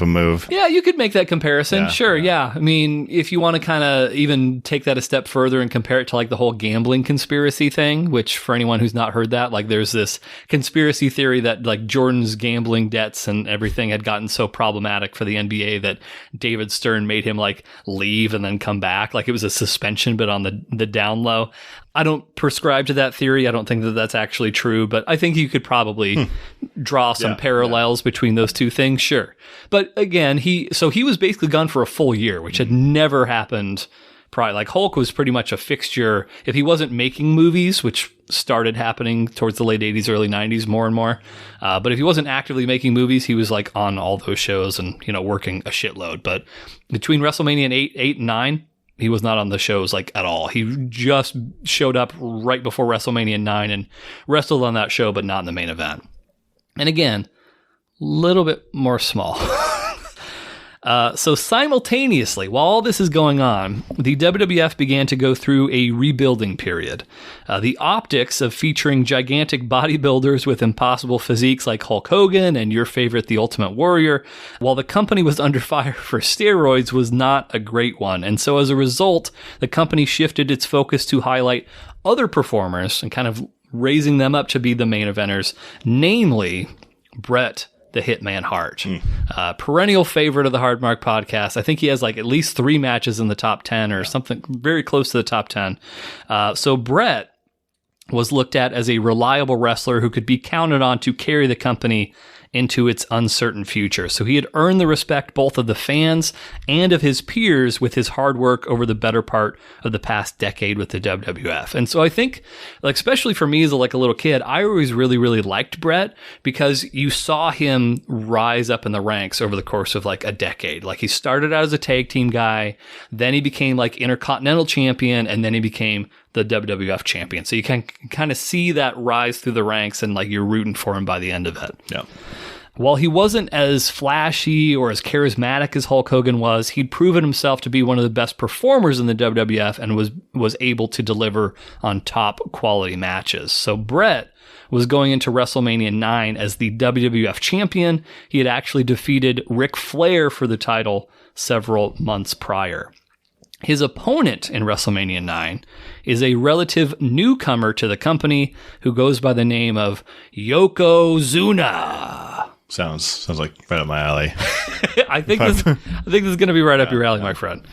move? Yeah, you could make that comparison. Sure, yeah. I mean, if you want to kind of even take that a step further and compare it to the whole gambling conspiracy thing, which for anyone who's not heard that, there's this conspiracy theory that Jordan's gambling debts and everything had gotten so problematic for the NBA that David Stern made him leave and then come back. It was a suspension, but on the down low. I don't prescribe to that theory. I don't think that that's actually true, but I think you could probably draw some parallels between those two things. Sure. But again, he was basically gone for a full year, which had never happened prior. Hulk was pretty much a fixture. If he wasn't making movies, which started happening towards the late 80s, early 90s more and more. But if he wasn't actively making movies, he was on all those shows and, working a shitload. But between WrestleMania 8 and 9, he was not on the shows at all. He just showed up right before WrestleMania 9 and wrestled on that show, but not in the main event. And again, a little bit more small. So simultaneously, while all this is going on, the WWF began to go through a rebuilding period. The optics of featuring gigantic bodybuilders with impossible physiques like Hulk Hogan and your favorite, The Ultimate Warrior, while the company was under fire for steroids, was not a great one. And so as a result, the company shifted its focus to highlight other performers and kind of raising them up to be the main eventers, namely Bret, the Hitman Hart. Perennial favorite of the Hard Mark podcast. I think he has like at least 3 matches in the top 10 or something very close to the top 10. So Bret was looked at as a reliable wrestler who could be counted on to carry the company into its uncertain future. So he had earned the respect both of the fans and of his peers with his hard work over the better part of the past decade with the WWF. And so I think, like, especially for me as a little kid, I always really, really liked Bret because you saw him rise up in the ranks over the course of like a decade. Like he started out as a tag team guy, then he became like Intercontinental Champion, and then he became the WWF champion. So you can kind of see that rise through the ranks and like you're rooting for him by the end of it. Yeah. While he wasn't as flashy or as charismatic as Hulk Hogan was, he'd proven himself to be one of the best performers in the WWF and was able to deliver on top quality matches. So Bret was going into WrestleMania IX as the WWF champion. He had actually defeated Ric Flair for the title several months prior. His opponent in WrestleMania IX is a relative newcomer to the company who goes by the name of Yokozuna. Sounds like right up my alley. I think this is going to be right up your alley, my friend.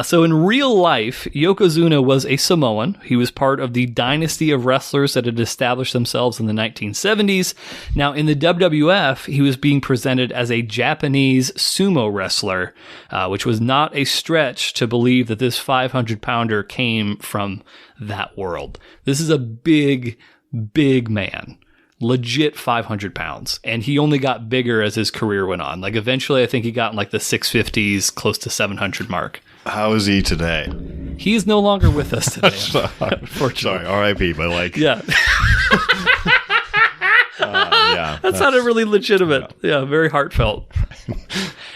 So in real life, Yokozuna was a Samoan. He was part of the dynasty of wrestlers that had established themselves in the 1970s. Now, in the WWF, he was being presented as a Japanese sumo wrestler, which was not a stretch to believe that this 500-pounder came from that world. This is a big, big man. Legit 500 pounds. And he only got bigger as his career went on. Like eventually, I think he got in like the 650s, close to 700 mark. How is he today? He is no longer with us today. Unfortunately. Sorry, R.I.P. But like, yeah. Yeah, that sounded really legitimate. Yeah, very heartfelt.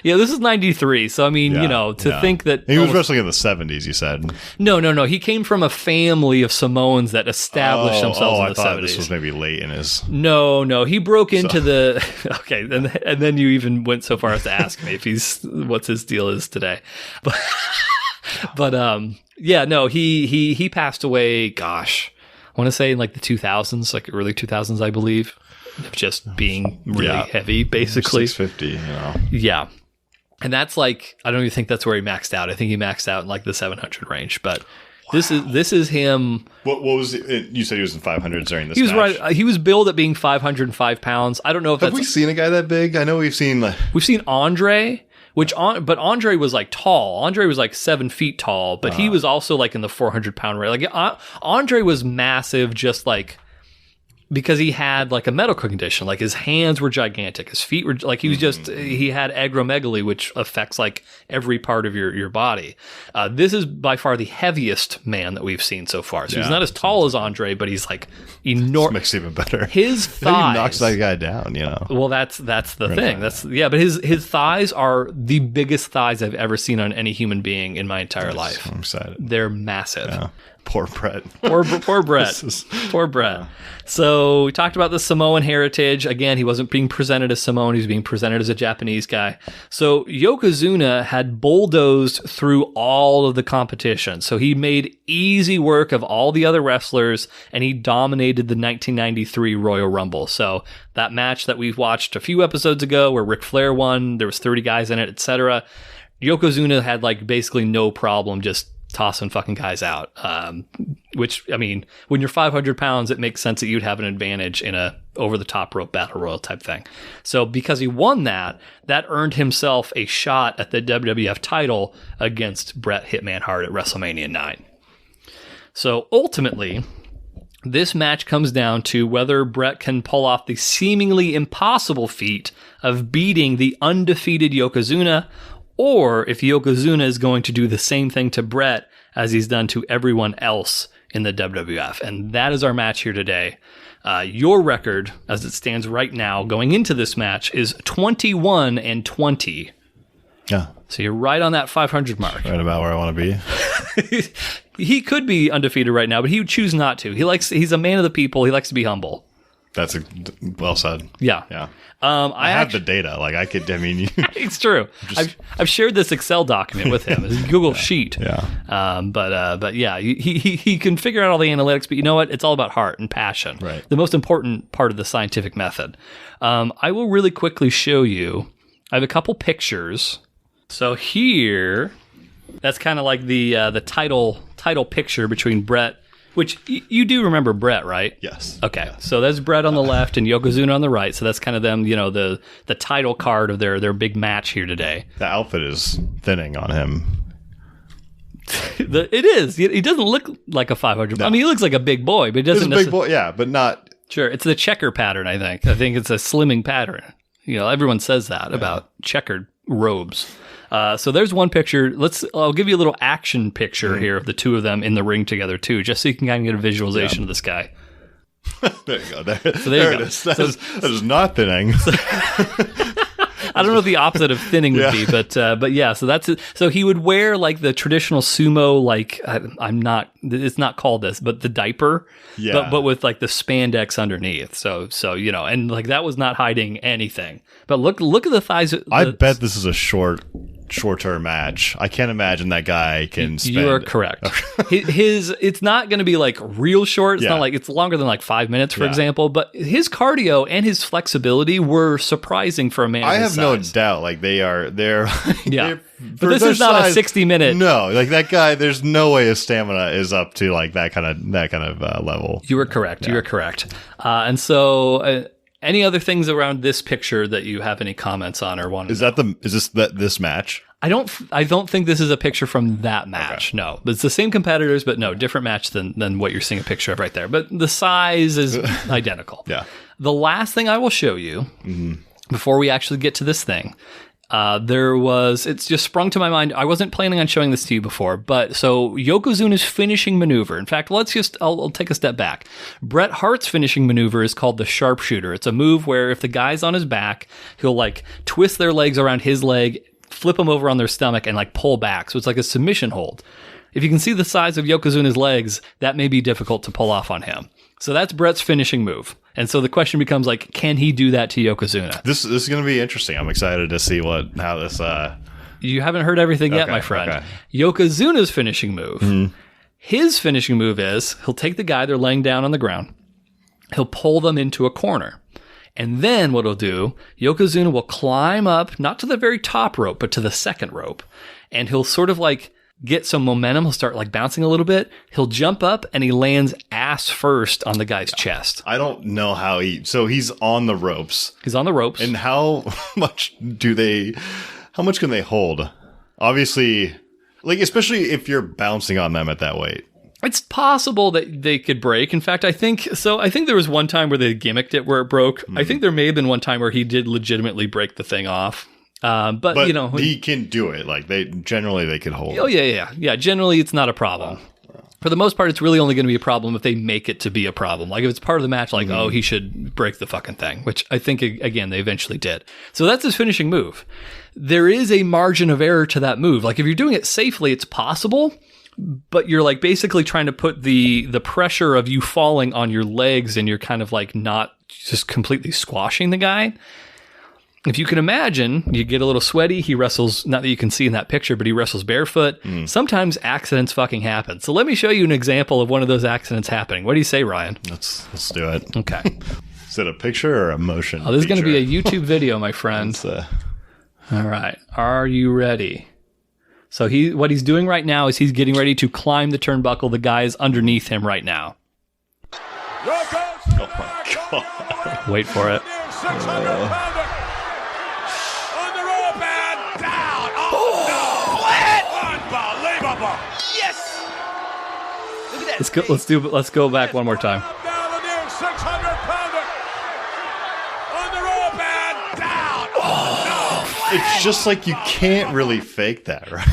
Yeah, this is 93. So, I mean, to think that... He was wrestling in the 70s, you said. No. He came from a family of Samoans that established themselves in the 70s. I thought this was maybe late in his... No. He broke into the... Okay, and then you even went so far as to ask me if what's his deal is today. But he passed away, gosh, I want to say in like the 2000s, like early 2000s, I believe. Of just being really heavy, basically. 650, Yeah. And that's like, I don't even think that's where he maxed out. I think he maxed out in like the 700 range. But this is him. What was it? You said he was in 500s during this match. He was right. He was billed at being 505 pounds. I don't know if Have we seen a guy that big? I know we've seen Andre, but Andre was like tall. Andre was like 7 feet tall, but he was also like in the 400-pound range. Like Andre was massive, just like because he had like a medical condition. Like his hands were gigantic, his feet were like he had acromegaly, which affects like every part of your body. This is by far the heaviest man that we've seen so far. So he's not as tall as Andre, but he's like enormous. Makes it even better. His thighs he knocks that guy down. Well, that's the thing. But his thighs are the biggest thighs I've ever seen on any human being in my entire life. I'm excited. They're massive. Yeah. Poor Bret. Poor Bret. Poor Bret. Yeah. So we talked about the Samoan heritage. Again, he wasn't being presented as Samoan. He was being presented as a Japanese guy. So Yokozuna had bulldozed through all of the competition. So he made easy work of all the other wrestlers, and he dominated the 1993 Royal Rumble. So that match that we've watched a few episodes ago where Ric Flair won, there was 30 guys in it, etc. Yokozuna had like basically no problem just tossing fucking guys out. Which, I mean, when you're 500 pounds, it makes sense that you'd have an advantage in a over-the-top rope battle royal type thing. So because he won that earned himself a shot at the WWF title against Bret Hitman Hart at WrestleMania IX. So ultimately, this match comes down to whether Bret can pull off the seemingly impossible feat of beating the undefeated Yokozuna, or if Yokozuna is going to do the same thing to Bret as he's done to everyone else in the WWF. And that is our match here today. Your record, as it stands right now, going into this match, is 21-20. Yeah. So you're right on that 500 mark. Right about where I want to be. He could be undefeated right now, but he would choose not to. He's a man of the people. He likes to be humble. That's well said. Yeah. Yeah. I have the data. Like I could, I mean, it's true. I've shared this Excel document with him. It's a Google sheet. Yeah. But yeah, he can figure out all the analytics, but you know what? It's all about heart and passion. Right. The most important part of the scientific method. I will really quickly show you. I have a couple pictures. So here, that's kind of like the title picture between Bret. Which, you do remember Bret, right? Yes. Okay, yes. So that's Bret on the left and Yokozuna on the right. So that's kind of them, the title card of their big match here today. The outfit is thinning on him. It is. He doesn't look like a 500. No. I mean, he looks like a big boy, but he doesn't. He's a big boy, yeah, but not. Sure, it's the checker pattern. I think it's a slimming pattern. Everyone says that about checkered robes. So there's one picture. I'll give you a little action picture here of the two of them in the ring together too, just so you can kind of get a visualization of this guy. There you go. There you go. it is. That is not thinning. I don't know what the opposite of thinning would be, but yeah. So that's it. So he would wear like the traditional sumo, like it's not called this, but the diaper, but with like the spandex underneath. So and like that was not hiding anything. But look at the thighs. I bet this is a short-term match. I can't imagine that guy can spend. You are correct. It's not going to be like real short. It's not like it's longer than like 5 minutes, for example. But his cardio and his flexibility were surprising for a man. I of his have size. no doubt. Like they're yeah. But this is not a 60-minute. No, like that guy. There's no way his stamina is up to like that kind of level. You were correct. You were correct. And so. Any other things around this picture that you have any comments on or want to know? Is this match? I don't think this is a picture from that match. Okay. No, but it's the same competitors, but no, different match than what you're seeing a picture of right there. But the size is identical. Yeah. The last thing I will show you before we actually get to this thing. It's just sprung to my mind. I wasn't planning on showing this to you before, but so Yokozuna's finishing maneuver. In fact, I'll take a step back. Bret Hart's finishing maneuver is called the sharpshooter. It's a move where if the guy's on his back, he'll like twist their legs around his leg, flip them over on their stomach and like pull back. So it's like a submission hold. If you can see the size of Yokozuna's legs, that may be difficult to pull off on him. So that's Bret's finishing move. And so the question becomes like, can he do that to Yokozuna? This is going to be interesting. I'm excited to see how this. You haven't heard everything yet, my friend. Okay. Yokozuna's finishing move. His finishing move is he'll take the guy, they're laying down on the ground. He'll pull them into a corner. And then what he'll do, Yokozuna will climb up, not to the very top rope, but to the second rope. And he'll sort of like get some momentum. He'll start like bouncing a little bit. He'll jump up and he lands ass first on the guy's chest. I don't know how so he's on the ropes. He's on the ropes. And how much can they hold? Obviously, like, especially if you're bouncing on them at that weight. It's possible that they could break. In fact, I think there was one time where they gimmicked it where it broke. I think there may have been one time where he did legitimately break the thing off. But he can do it. Like they could hold. Oh yeah. Generally, it's not a problem. For the most part, it's really only going to be a problem if they make it to be a problem. Like if it's part of the match, like he should break the fucking thing, which I think again they eventually did. So that's his finishing move. There is a margin of error to that move. Like if you're doing it safely, it's possible. But you're like basically trying to put the pressure of you falling on your legs, and you're kind of like not just completely squashing the guy. If you can imagine, you get a little sweaty. He wrestles, not that you can see in that picture, but he wrestles barefoot. Sometimes accidents fucking happen. So let me show you an example of one of those accidents happening. What do you say, Ryan? Let's do it. Okay. Is it a picture or a motion? Oh, this is going to be a YouTube video, my friend. All right. Are you ready? So what he's doing right now is he's getting ready to climb the turnbuckle. The guy is underneath him right now. Oh my God. Wait for it. Yes! Look at that. Let's go back one more time. it's just like you can't really fake that, right?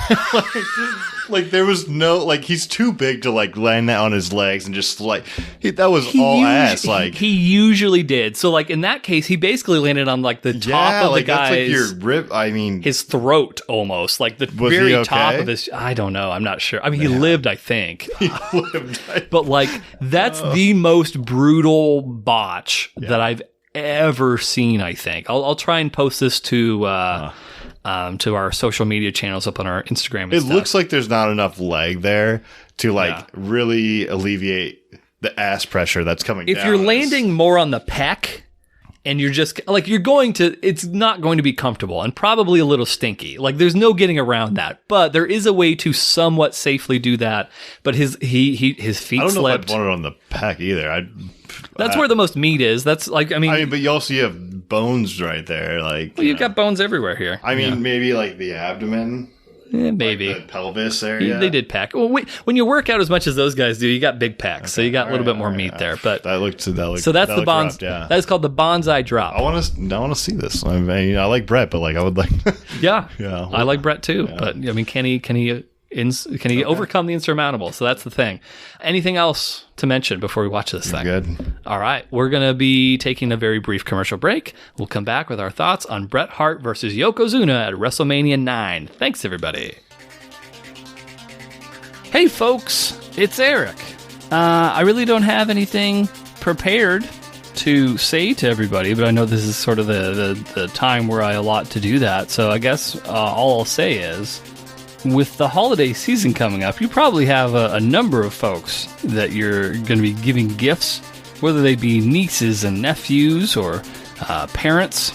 like there was no like he's too big to like land that on his legs and just like that was all ass. Like he usually did. So like in that case, he basically landed on like the top of like the guy's that's like your rib. I mean, his throat almost like the very top of his. I don't know. I'm not sure. I mean, he lived. I think he lived. But like that's the most brutal botch that I've ever seen. I think I'll try and post this to our social media channels up on our Instagram and stuff. Looks like there's not enough leg there to like really alleviate the ass pressure that's coming down. If you're landing more on the pec and you're just like it's not going to be comfortable and probably a little stinky. Like there's no getting around that. But there is a way to somewhat safely do that. But his feet slipped. I don't know if I'd want it on the pec either. That's where the most meat is. That's like I mean, but you also have bones right there. Like you've got bones everywhere here. I mean, maybe like the abdomen. Yeah, maybe like the pelvis area. They did pack. Well, when you work out as much as those guys do, you got big packs, so you got a little bit more meat there. But that looked so that's the bonsai. That is called the bonsai drop. I want to see this. I mean, I like Bret, but like I would like. yeah, I like Bret too. Yeah. But I mean, can he overcome the insurmountable? So that's the thing. Anything else to mention before we watch this thing? Good. All right. We're going to be taking a very brief commercial break. We'll come back with our thoughts on Bret Hart versus Yokozuna at WrestleMania IX. Thanks, everybody. Hey, folks. It's Eric. I really don't have anything prepared to say to everybody, but I know this is sort of the time where I allot to do that. So I guess all I'll say is, with the holiday season coming up, you probably have a number of folks that you're going to be giving gifts, whether they be nieces and nephews or parents,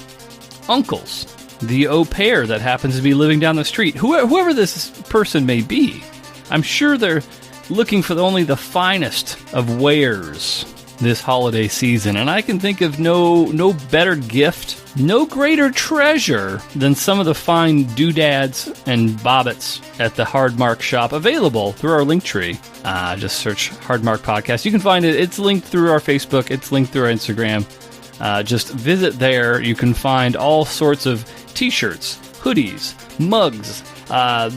uncles, the au pair that happens to be living down the street, whoever this person may be. I'm sure they're looking for only the finest of wares this holiday season, and I can think of no better gift, no greater treasure than some of the fine doodads and bobbits at the Hardmark shop, available through our link tree. Just search Hardmark Podcast. You can find it. It's linked through our Facebook. It's linked through our Instagram. Just visit there. You can find all sorts of t-shirts, hoodies, mugs.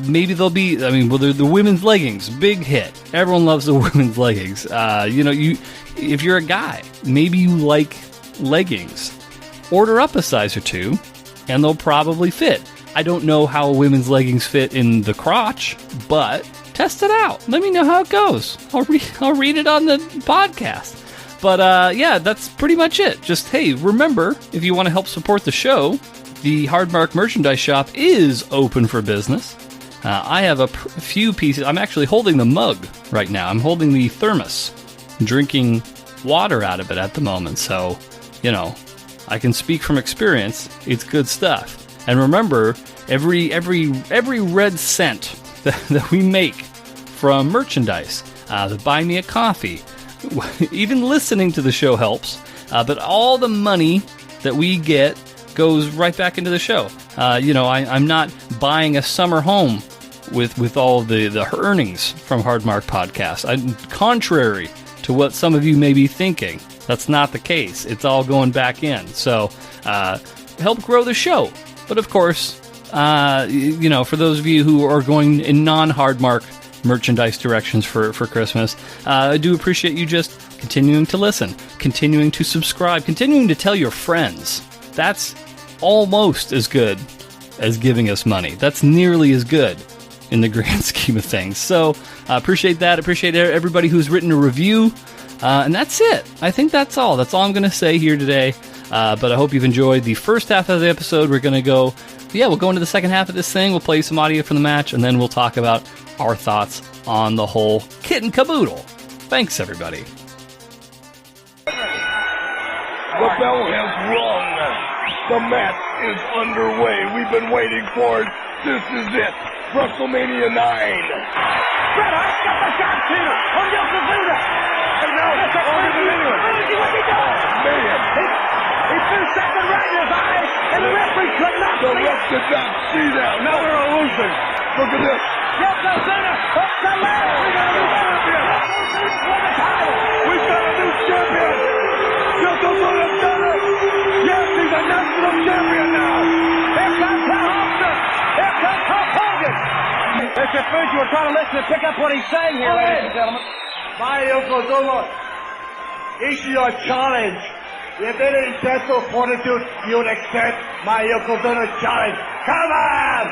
Maybe they'll be, the women's leggings, big hit. Everyone loves the women's leggings. If you're a guy, maybe you like leggings, order up a size or two, and they'll probably fit. I don't know how women's leggings fit in the crotch, but test it out. Let me know how it goes. I'll read it on the podcast. But that's pretty much it. Just, hey, remember, if you want to help support the show, the Hardmark merchandise shop is open for business. I have a few pieces. I'm actually holding the mug right now. I'm holding the thermos, drinking water out of it at the moment. So, I can speak from experience. It's good stuff. And remember, every red cent that we make from merchandise, the Buy Me a Coffee, even listening to the show helps. But all the money that we get goes right back into the show. I'm not buying a summer home with all the earnings from Hardmark Podcast. Contrary to what some of you may be thinking, that's not the case. It's all going back in. So help grow the show. But of course, for those of you who are going in non-Hardmark merchandise directions for Christmas, I do appreciate you just continuing to listen, continuing to subscribe, continuing to tell your friends. That's almost as good as giving us money. That's nearly as good in the grand scheme of things. So appreciate that. Appreciate everybody who's written a review. And that's it. I think that's all. That's all I'm going to say here today. But I hope you've enjoyed the first half of the episode. We'll go into the second half of this thing. We'll play you some audio from the match, and then we'll talk about our thoughts on the whole kit and caboodle. Thanks, everybody. The bell has rung. The match is underway. We've been waiting for it. This is it. WrestleMania IX. Bret Hart got the sharpshooter on Yokozuna. And now that's a crazy. What's he doing? Man. He threw something right in his eye, and the referee could not The see it. ref did not see that. Another illusion. Look at this. Yokozuna up the ladder. We've got a new champion. Yokozuna's done it. Yes, he's a national champion now. Here comes the Hall Mr. Fuji, we're trying to listen and pick up what he's saying here, ladies and gentlemen. My Yokozuna, issue your challenge. The ability, mental fortitude, you accept my Yokozuna challenge. Come on!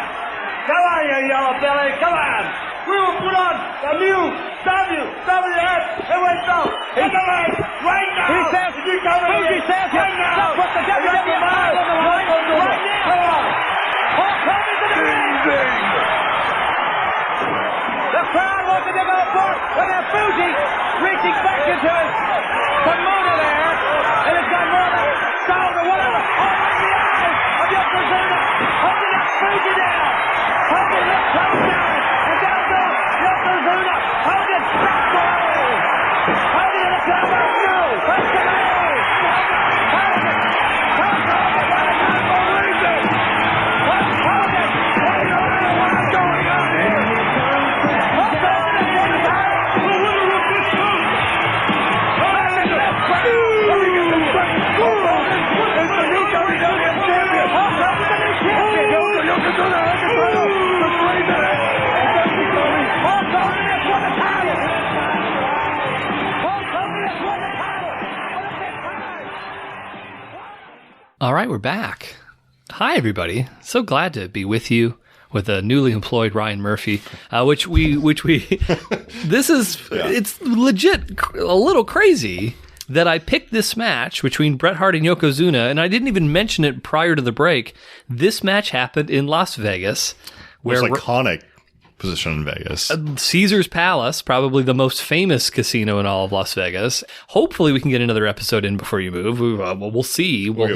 Come on, you yellow belly, come on! We will put on the new WWF Heavyweight Belt in the ring right now! He says, Fuji says, right now! put the WWF title on the line right now! Come on! Hulk Hogan to the ring! The crowd wants to give out for it, but now Fuji reaching back into his kimono there, and it's got more of a sound or whatever. Oh, right in the eyes of Yokozuna, holding that Fuji down. Hogan left close down, and down goes Yokozuna. Hogan back away. Hogan in the cover. No, back to the ring. Hogan. Hogan by the time for a reason. Hogan. What's going on here? Hulk Hogan is in the title. The winner of this match. Hogan is the crowd. Let me get the break. Hulk Hogan is the new WWF champion. Hulk Hogan is the new champion. Yokozuna has the title. The great man. Hulk Hogan has won the title. Hulk Hogan has won the title. All right, we're back. Hi, everybody. So glad to be with you with a newly employed Ryan Murphy, which we, this is, it's legit a little crazy that I picked this match between Bret Hart and Yokozuna, and I didn't even mention it prior to the break. This match happened in Las Vegas. It's iconic position in Vegas. Caesar's Palace, probably the most famous casino in all of Las Vegas. Hopefully, we can get another episode in before you move. We'll see. We'll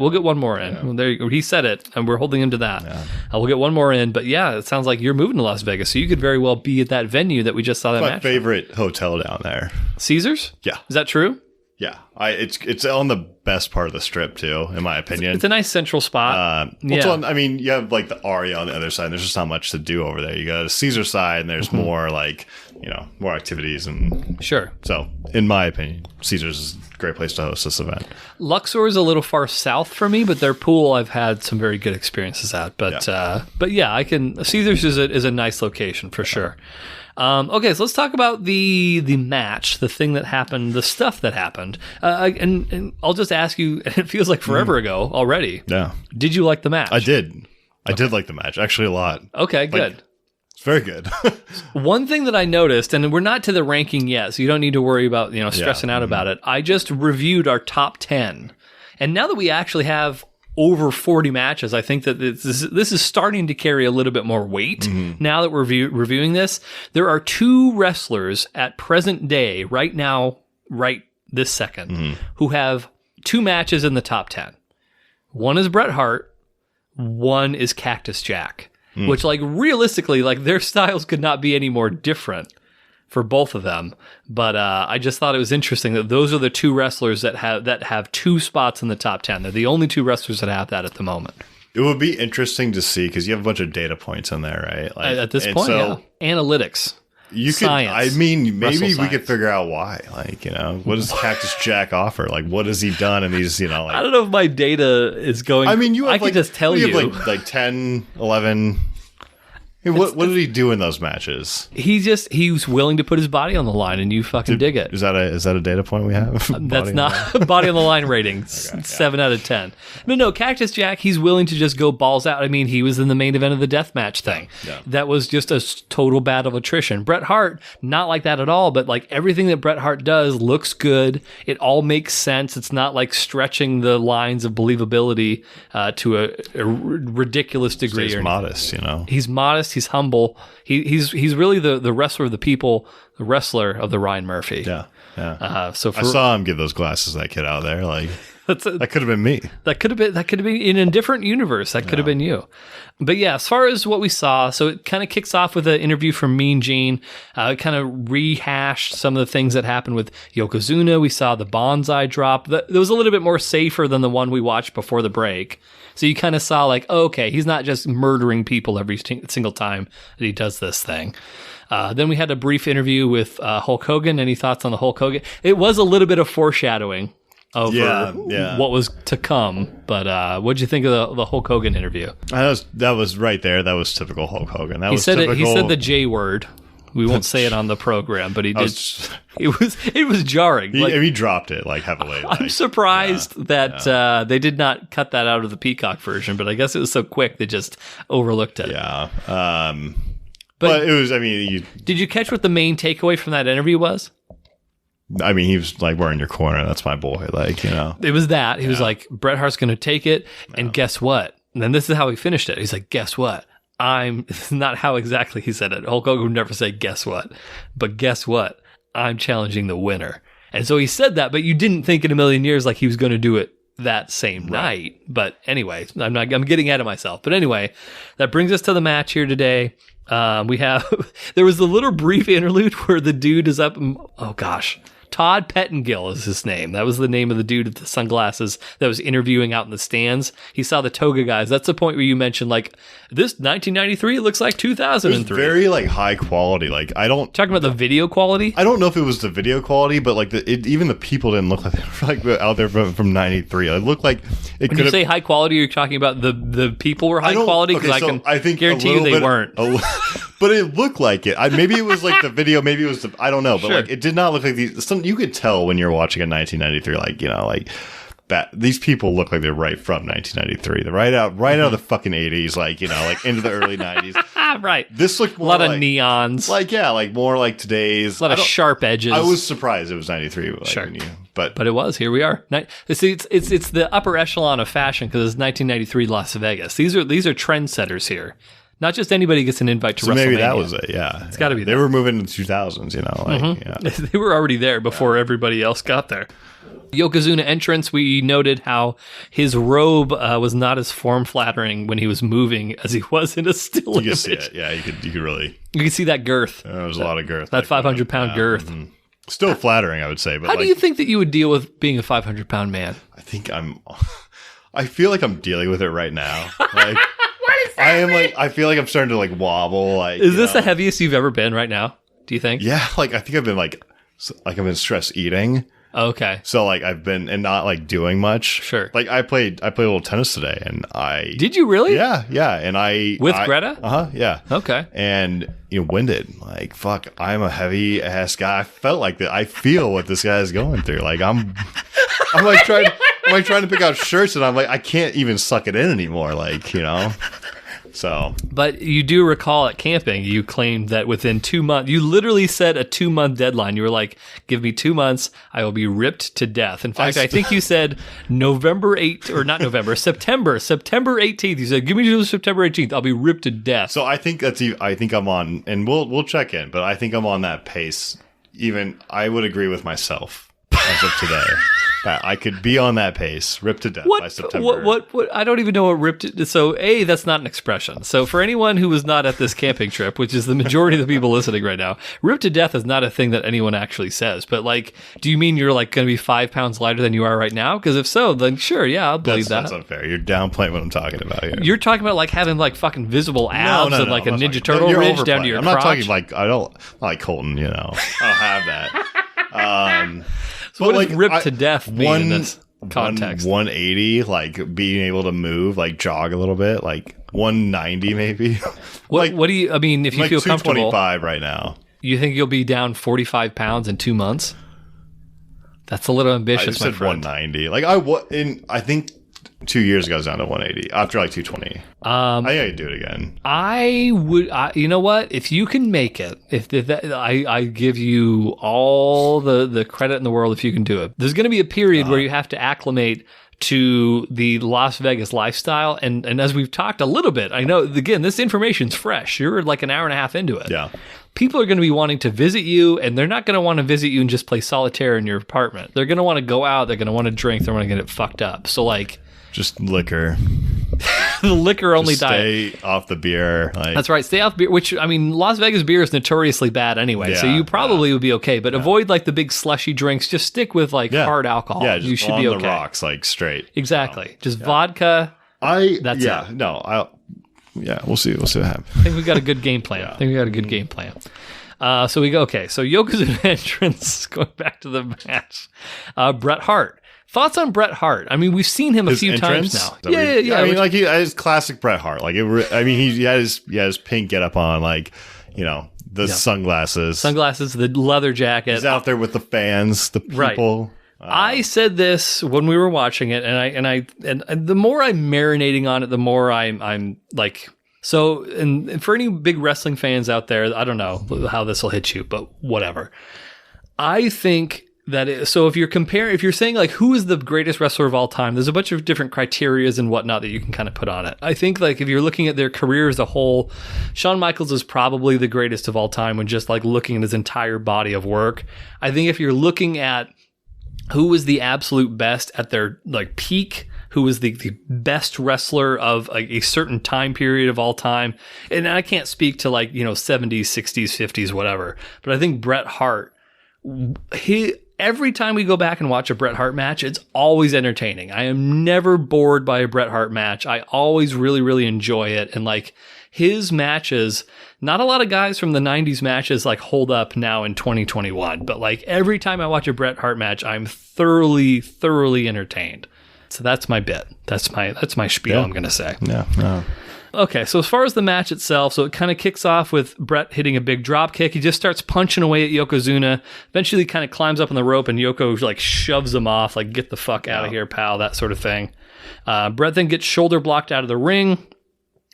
get one more in. Well, there, he said it, and we're holding him to that. Yeah. We'll get one more in. But yeah, it sounds like you're moving to Las Vegas, so you could very well be at that venue that we just saw that match. My favorite hotel down there. Caesar's? Yeah. Is that true? Yeah, it's on the best part of the strip too, in my opinion. It's a nice central spot. I mean, you have like the Aria on the other side. There's just not much to do over there. You go to Caesar side, and there's more like more activities and sure. So, in my opinion, Caesar's is a great place to host this event. Luxor is a little far south for me, but their pool I've had some very good experiences at. But yeah, I can. Caesar's is a nice location for sure. Okay, so let's talk about the match, the thing that happened, the stuff that happened. And I'll just ask you, it feels like forever ago already. Yeah. Did you like the match? I did. I did like the match, actually a lot. Okay, good. Like, it's very good. One thing that I noticed, and we're not to the ranking yet, so you don't need to worry about stressing out about it. I just reviewed our top 10. And now that we actually have over 40 matches, I think that this is starting to carry a little bit more weight. Now that we're reviewing this, there are two wrestlers at present day, right now, right this second, who have two matches in the top 10. One is Bret Hart, one is Cactus Jack, which like realistically, like their styles could not be any more different for both of them. But I just thought it was interesting that those are the two wrestlers that have two spots in the top 10. They're the only two wrestlers that have that at the moment. It would be interesting to see because you have a bunch of data points in there, right? Like, at this point, so analytics. You science, could, I mean, maybe we could science. figure out why. Like, what does Cactus Jack offer? Like, what has he done in these, like, I don't know if my data is going. I mean, I can just tell you. Have like 10, 11. What did he do in those matches? He was willing to put his body on the line, and you fucking dig it. Is that a data point we have? That's not body on the line ratings. Okay, 7 out of 10. No, Cactus Jack, he's willing to just go balls out. I mean, he was in the main event of the deathmatch thing. Yeah. That was just a total battle of attrition. Bret Hart, not like that at all, but like everything that Bret Hart does looks good. It all makes sense. It's not like stretching the lines of believability to a ridiculous degree. He's modest, He's modest. He's humble. He's really the wrestler of the people, the wrestler of the Ryan Murphy. Yeah. So I saw him give those glasses to that kid out there. Like that could have been me. That could have been in a different universe. That could have been you. But yeah, as far as what we saw, so it kind of kicks off with an interview from Mean Gene. It kind of rehashed some of the things that happened with Yokozuna. We saw the bonsai drop. That was a little bit more safer than the one we watched before the break. So you kind of saw like, okay, he's not just murdering people every single time that he does this thing. Then we had a brief interview with Hulk Hogan. Any thoughts on the Hulk Hogan? It was a little bit of foreshadowing over what was to come. But what'd you think of the Hulk Hogan interview? That was right there. That was typical Hulk Hogan. He said the J word. We won't say it on the program, but he did. It was jarring. He dropped it like heavily. I'm surprised that they did not cut that out of the Peacock version, but I guess it was so quick they just overlooked it. Yeah. But it was. I mean, did you catch what the main takeaway from that interview was? I mean, he was like, "We're in your corner. That's my boy." Like, it was that he was like, Bret Hart's going to take it, and guess what? And then this is how he finished it. He's like, "Guess what? It's not how exactly he said it. Hulk Hogan would never say, guess what? But guess what? I'm challenging the winner." And so he said that, but you didn't think in a million years like he was going to do it that same night. But anyway, I'm getting ahead of myself. But anyway, that brings us to the match here today. There was the little brief interlude where the dude is up. Oh gosh. Todd Pettengill is his name. That was the name of the dude with the sunglasses that was interviewing out in the stands. He saw the toga guys. That's the point where you mentioned, like, this 1993 looks like 2003. It was very, like, high quality. Like, talking about the video quality? I don't know if it was the video quality, but, like, even the people didn't look like they were, like, out there from 93. It looked like it could. When you say high quality, you're talking about the people were high quality? Because I can guarantee you they weren't. But it looked like it. Maybe it was like the video. Maybe it was I don't know. But like, it did not look like these. You could tell when you're watching a 1993, like these people look like they're right from 1993. They're right out of the fucking 80s, like into the early 90s. Right. This looked more a lot of neons. Like more like today's. A lot of sharp edges. I was surprised it was 93. Like, sure. But it was. Here we are. See, it's the upper echelon of fashion because it's 1993 Las Vegas. These are trendsetters here. Not just anybody gets an invite to WrestleMania. Maybe that was it, yeah. It's got to be They were moving in the 2000s, They were already there before everybody else got there. Yokozuna entrance, we noted how his robe was not as form-flattering when he was moving as he was in a still image. You could see it, yeah. You could really... You could see that girth. There was a lot of girth. That 500-pound girth. Mm-hmm. Still flattering, I would say. But how do you think that you would deal with being a 500-pound man? I feel like I'm dealing with it right now. Like... I feel like I'm starting to like wobble. Like, is this the heaviest you've ever been right now? Do you think? Yeah, like I think I've been I've been stress eating. Okay. So like I've been and not like doing much. Sure. Like I played a little tennis today, and Did you really? Yeah, and with Greta? Yeah. Okay. And winded. Like fuck, I'm a heavy ass guy. I felt like that. I feel what this guy is going through. Like I'm like trying to pick out shirts, and I'm like I can't even suck it in anymore. Like So, but you do recall at camping, you claimed that within 2 months, you literally set a 2-month deadline. You were like, "Give me 2 months, I will be ripped to death." In fact, I think you said September 18th. You said, "Give me till September 18th, I'll be ripped to death." So I think I'm on, and we'll check in, but I think I'm on that pace. Even I would agree with myself as of today. That I could be on that pace, ripped to death by September. What? I don't even know what ripped. So, that's not an expression. So, for anyone who was not at this camping trip, which is the majority of the people listening right now, ripped to death is not a thing that anyone actually says. But, like, do you mean you're like going to be 5 pounds lighter than you are right now? Because if so, then sure, yeah, I'll believe that. That's unfair. You're downplaying what I'm talking about here. You're talking about like having like fucking visible abs and like a Ninja Turtle ridge down to your crotch. I'm not talking like not like Colton. I don't have that. So what does ripped to death mean in this context? 180, like being able to move, like jog a little bit, like 190 maybe. What do you? I mean, if you feel comfortable, 225 right now. You think you'll be down 45 pounds in 2 months? That's a little ambitious, I said my friend. 190. Like I think 2 years ago I was down to 180 after like 220. I think I could do it again. I would. You know what? If you can make it, I give you all the credit in the world if you can do it. There's going to be a period where you have to acclimate to the Las Vegas lifestyle, and as we've talked a little bit, I know again this information's fresh. You're like an hour and a half into it. Yeah. People are going to be wanting to visit you, and they're not going to want to visit you and just play solitaire in your apartment. They're going to want to go out. They're going to want to drink. They're going to get it fucked up. So like. Just liquor. The liquor only diet. Stay off the beer. That's right. Stay off beer, which, I mean, Las Vegas beer is notoriously bad anyway. So you probably would be okay. But avoid like the big slushy drinks. Just stick with like hard alcohol. Yeah, just you should on be okay. the rocks, like straight. Exactly. Just vodka. That's it. No, we'll see. We'll see what happens. I think we got a good game plan. So we go, okay. So Yokozuna entrance, going back to the match. Bret Hart. Thoughts on Bret Hart? I mean, we've seen him a few times now. Yeah. I mean, like, his classic Bret Hart. Like, he had his pink getup on, like, the sunglasses. The leather jacket. He's out there with the fans, the people. Right. I said this when we were watching it, and the more I'm marinating on it, the more I'm like, so, and for any big wrestling fans out there, I don't know how this will hit you, but whatever. I think that so if you're saying like who is the greatest wrestler of all time, there's a bunch of different criterias and whatnot that you can kind of put on it. I think like if you're looking at their career as a whole, Shawn Michaels is probably the greatest of all time when just like looking at his entire body of work. I think if you're looking at who was the absolute best at their like peak, who was the best wrestler of a certain time period of all time, and I can't speak to like 70s, 60s, 50s, whatever, but I think Bret Hart, every time we go back and watch a Bret Hart match, it's always entertaining. I am never bored by a Bret Hart match. I always really, really enjoy it. And like his matches, not a lot of guys from the 90s matches like hold up now in 2021. But like every time I watch a Bret Hart match, I'm thoroughly, thoroughly entertained. So that's my bit. That's my spiel, I'm going to say. Yeah. Okay, so as far as the match itself, so it kind of kicks off with Bret hitting a big drop kick. He just starts punching away at Yokozuna. Eventually kind of climbs up on the rope and Yoko like shoves him off, like get the fuck out of here, pal, that sort of thing. Bret then gets shoulder blocked out of the ring.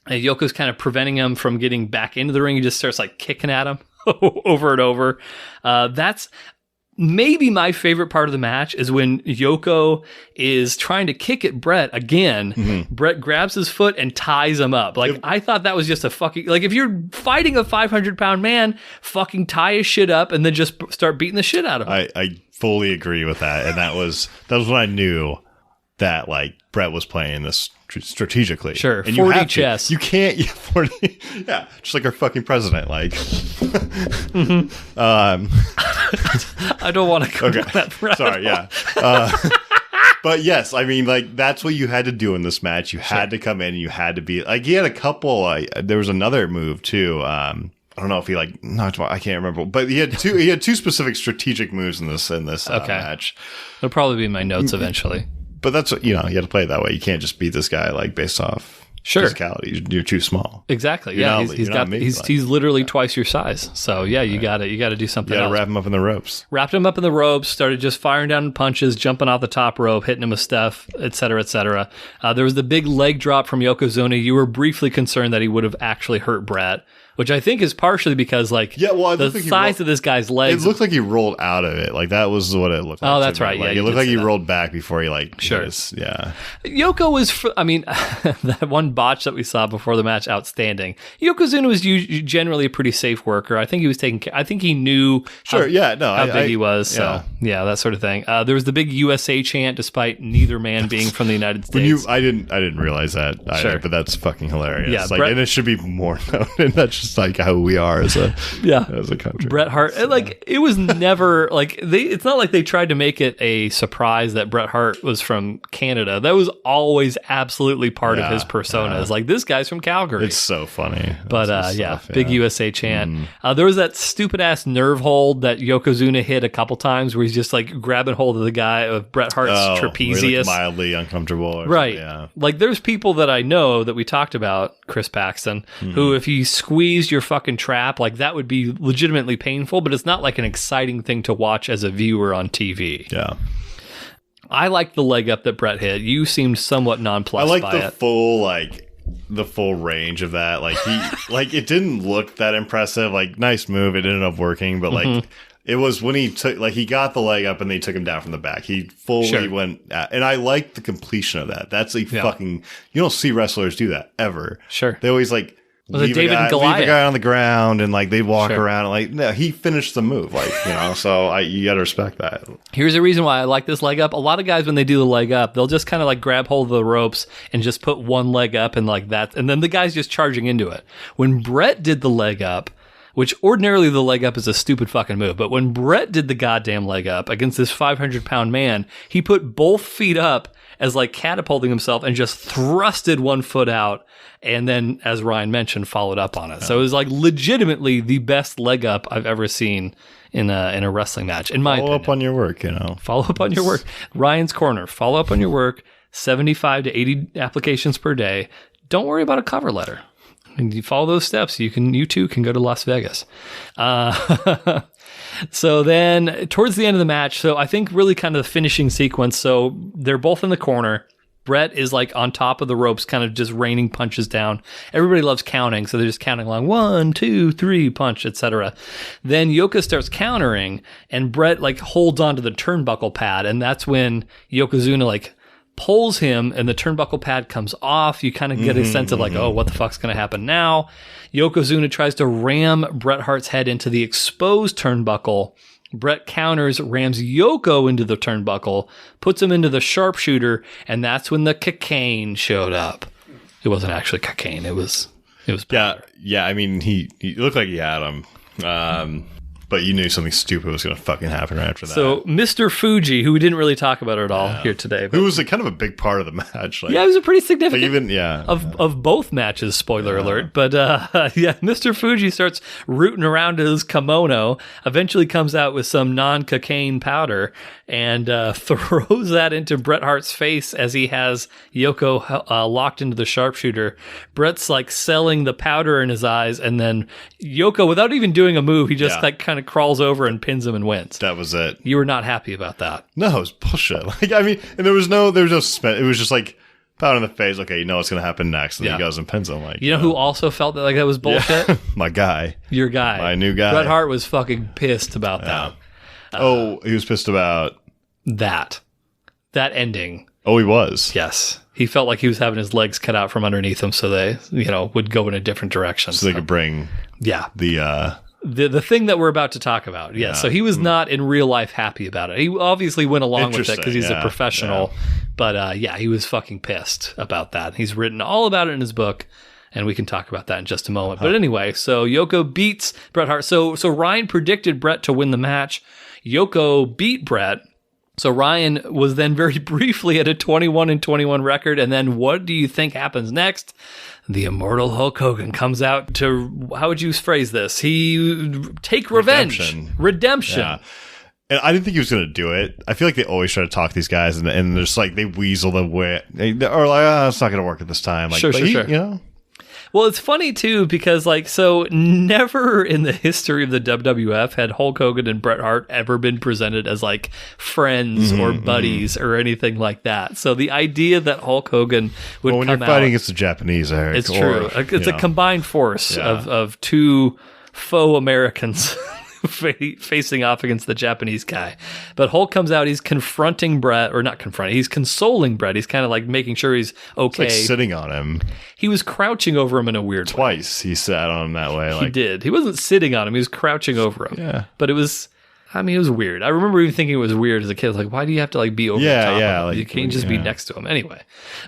Yoko's kind of preventing him from getting back into the ring. He just starts like kicking at him over and over. That's maybe my favorite part of the match is when Yoko is trying to kick at Bret again. Mm-hmm. Bret grabs his foot and ties him up. Like, I thought that was just a fucking, like, if you're fighting a 500-pound man, fucking tie his shit up and then just start beating the shit out of him. I fully agree with that. And that was when I knew that, like, Bret was playing this strategically. Sure. And 40 chess. You can't, 40, yeah, just like our fucking president, like. Mm-hmm. I don't want to go down that route. Sorry, yeah. But yes, I mean, like, that's what you had to do in this match. You had to come in and you had to be, like, he had a couple, there was another move, too. I don't know if he, like, knocked him out, I can't remember. But he had two specific strategic moves in this match. It'll probably be in my notes eventually. But that's what, you have to play it that way. You can't just beat this guy, like, based off physicality. You're too small. Exactly. He's literally twice your size. So yeah, you got to do something. You got to else. wrap him up in the ropes. Wrapped him up in the ropes. Started just firing down punches, jumping off the top rope, hitting him with stuff, etc., etc. There was the big leg drop from Yokozuna. You were briefly concerned that he would have actually hurt Bret, which I think is partially because, like, the size of this guy's legs. It looked like he rolled out of it. Like, that was what it looked like. Oh, that's right. Like, it looked like he rolled back before he, like, sure. Yoko was, that one botch that we saw before the match, outstanding. Yokozuna was generally a pretty safe worker. I think he was I think he knew how big he was. So, yeah, that sort of thing. There was the big USA chant, despite neither man being from the United States. I didn't realize that either, but that's fucking hilarious. Yeah, like, and it should be more known, and that's just like how we are as a country. Bret Hart, like, it was never like it's not like they tried to make it a surprise that Bret Hart was from Canada. That was always absolutely part of his persona. It's like, this guy's from Calgary. It's so funny. But big USA chant. There was that stupid ass nerve hold that Yokozuna hit a couple times where he's just like grabbing hold of the guy of Bret Hart's trapezius. Like mildly uncomfortable. Right. Yeah. Like, there's people that I know that we talked about, Chris Paxton, who if he squeezed your fucking trap, like, that would be legitimately painful, but it's not like an exciting thing to watch as a viewer on TV. Yeah. I liked the leg up that Bret hit. You seemed somewhat nonplussed by it. I like the full range of that. Like, he like, it didn't look that impressive. Like, nice move. It ended up working, but like it was when he took, like, he got the leg up and they took him down from the back. He fully went at, and I like the completion of that. That's like fucking, you don't see wrestlers do that ever. Sure. They always like leave a guy on the ground and like they walk around and like, no, he finished the move, like, so you gotta respect that. Here's a reason why I like this leg up. A lot of guys, when they do the leg up, they'll just kind of like grab hold of the ropes and just put one leg up and like that, and then the guy's just charging into it. When Bret did the leg up, which ordinarily the leg up is a stupid fucking move, but when Bret did the goddamn leg up against this 500-pound man, he put both feet up as like catapulting himself and just thrusted one foot out. And then, as Ryan mentioned, followed up on it. So it was like legitimately the best leg up I've ever seen in a wrestling match, in my opinion. Follow up on your work, Follow up on your work. Ryan's Corner. Follow up on your work. 75 to 80 applications per day. Don't worry about a cover letter. And you follow those steps. You too can go to Las Vegas. So then, towards the end of the match, so I think really kind of the finishing sequence. So they're both in the corner. Bret is like on top of the ropes, kind of just raining punches down. Everybody loves counting, so they're just counting along 1, 2, 3, punch, etc. Then Yoko starts countering, and Bret like holds onto the turnbuckle pad, and that's when Yokozuna like pulls him, and the turnbuckle pad comes off. You kind of get a sense of like, oh, what the fuck's going to happen now? Yokozuna tries to ram Bret Hart's head into the exposed turnbuckle. Bret counters, rams Yoko into the turnbuckle, puts him into the sharpshooter, and that's when the cocaine showed up. It wasn't actually cocaine. It was powder. Yeah. I mean, he looked like he had him. But you knew something stupid was going to fucking happen right after that. So Mr. Fuji, who we didn't really talk about at all here today. Who was kind of a big part of the match. Like, yeah, it was a pretty significant of both matches, spoiler alert. But Mr. Fuji starts rooting around his kimono, eventually comes out with some non-cocaine powder, and throws that into Bret Hart's face as he has Yoko locked into the sharpshooter. Bret's like selling the powder in his eyes, and then Yoko, without even doing a move, he just like kind of crawls over and pins him and wins. That was it. You were not happy about that. No, it was bullshit. Like, I mean, and there was no suspense. It was just like powder in the face. Okay, you know what's going to happen next, and he goes and pins him. Like, you know who also felt that was bullshit? Yeah. My guy. Your guy. My new guy. Bret Hart was fucking pissed about that. He was pissed about that ending. Oh, he was. Yes. He felt like he was having his legs cut out from underneath him, so they, would go in a different direction. So they could bring the thing that we're about to talk about. Yeah. So he was not in real life happy about it. He obviously went along with it because he's a professional. Yeah. But he was fucking pissed about that. He's written all about it in his book, and we can talk about that in just a moment. But anyway, so Yoko beats Bret Hart. So Ryan predicted Bret to win the match. Yoko beat Bret. So Ryan was then very briefly at a 21-21 record. And then what do you think happens next? The immortal Hulk Hogan comes out to, how would you phrase this? Take revenge. Redemption. Yeah. And I didn't think he was going to do it. I feel like they always try to talk these guys, and they're just like, they weasel the way. Or like, it's not going to work at this time. Like, sure. Well, it's funny, too, because, so never in the history of the WWF had Hulk Hogan and Bret Hart ever been presented as, friends or buddies or anything like that. So the idea that Hulk Hogan would come out... when you're fighting against the Japanese, Eric. It's true. It's a combined force of two faux Americans facing off against the Japanese guy. But Hulk comes out, he's confronting Bret, or not confronting, he's consoling Bret. He's kind of making sure he's okay. It's sitting on him. He was crouching over him in a weird way. Twice he sat on him that way. He did. He wasn't sitting on him, he was crouching over him. Yeah. But it was weird. I remember even thinking it was weird as a kid. Why do you have to be over the top of him? You can't just be next to him. Anyway.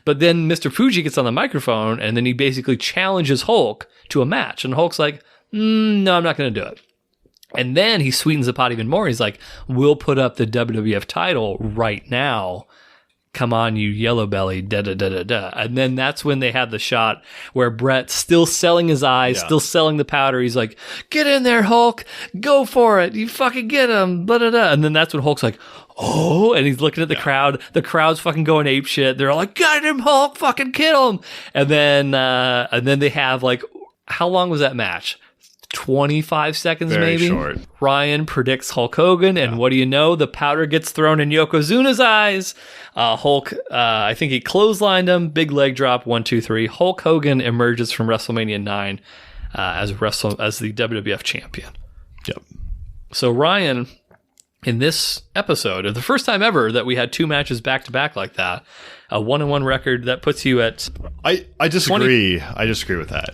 But then Mr. Fuji gets on the microphone, and then he basically challenges Hulk to a match. And Hulk's like, no, I'm not going to do it. And then he sweetens the pot even more. He's like, we'll put up the WWF title right now. Come on, you yellow belly, da-da-da-da-da. And then that's when they had the shot where Bret's still selling his eyes, still selling the powder. He's like, get in there, Hulk. Go for it. You fucking get him. Da-da-da. And then that's when Hulk's like, oh, and he's looking at the crowd. The crowd's fucking going ape shit. They're all like, get him, Hulk. Fucking kill him. And then they have how long was that match? 25 seconds, very maybe. Short. Ryan predicts Hulk Hogan, and what do you know? The powder gets thrown in Yokozuna's eyes. Hulk, I think he clotheslined him. Big leg drop, 1, 2, 3. Hulk Hogan emerges from WrestleMania IX as the WWF champion. Yep. So Ryan, in this episode, the first time ever that we had two matches back to back like that, a 1-1 record that puts you at. I disagree. I disagree with that.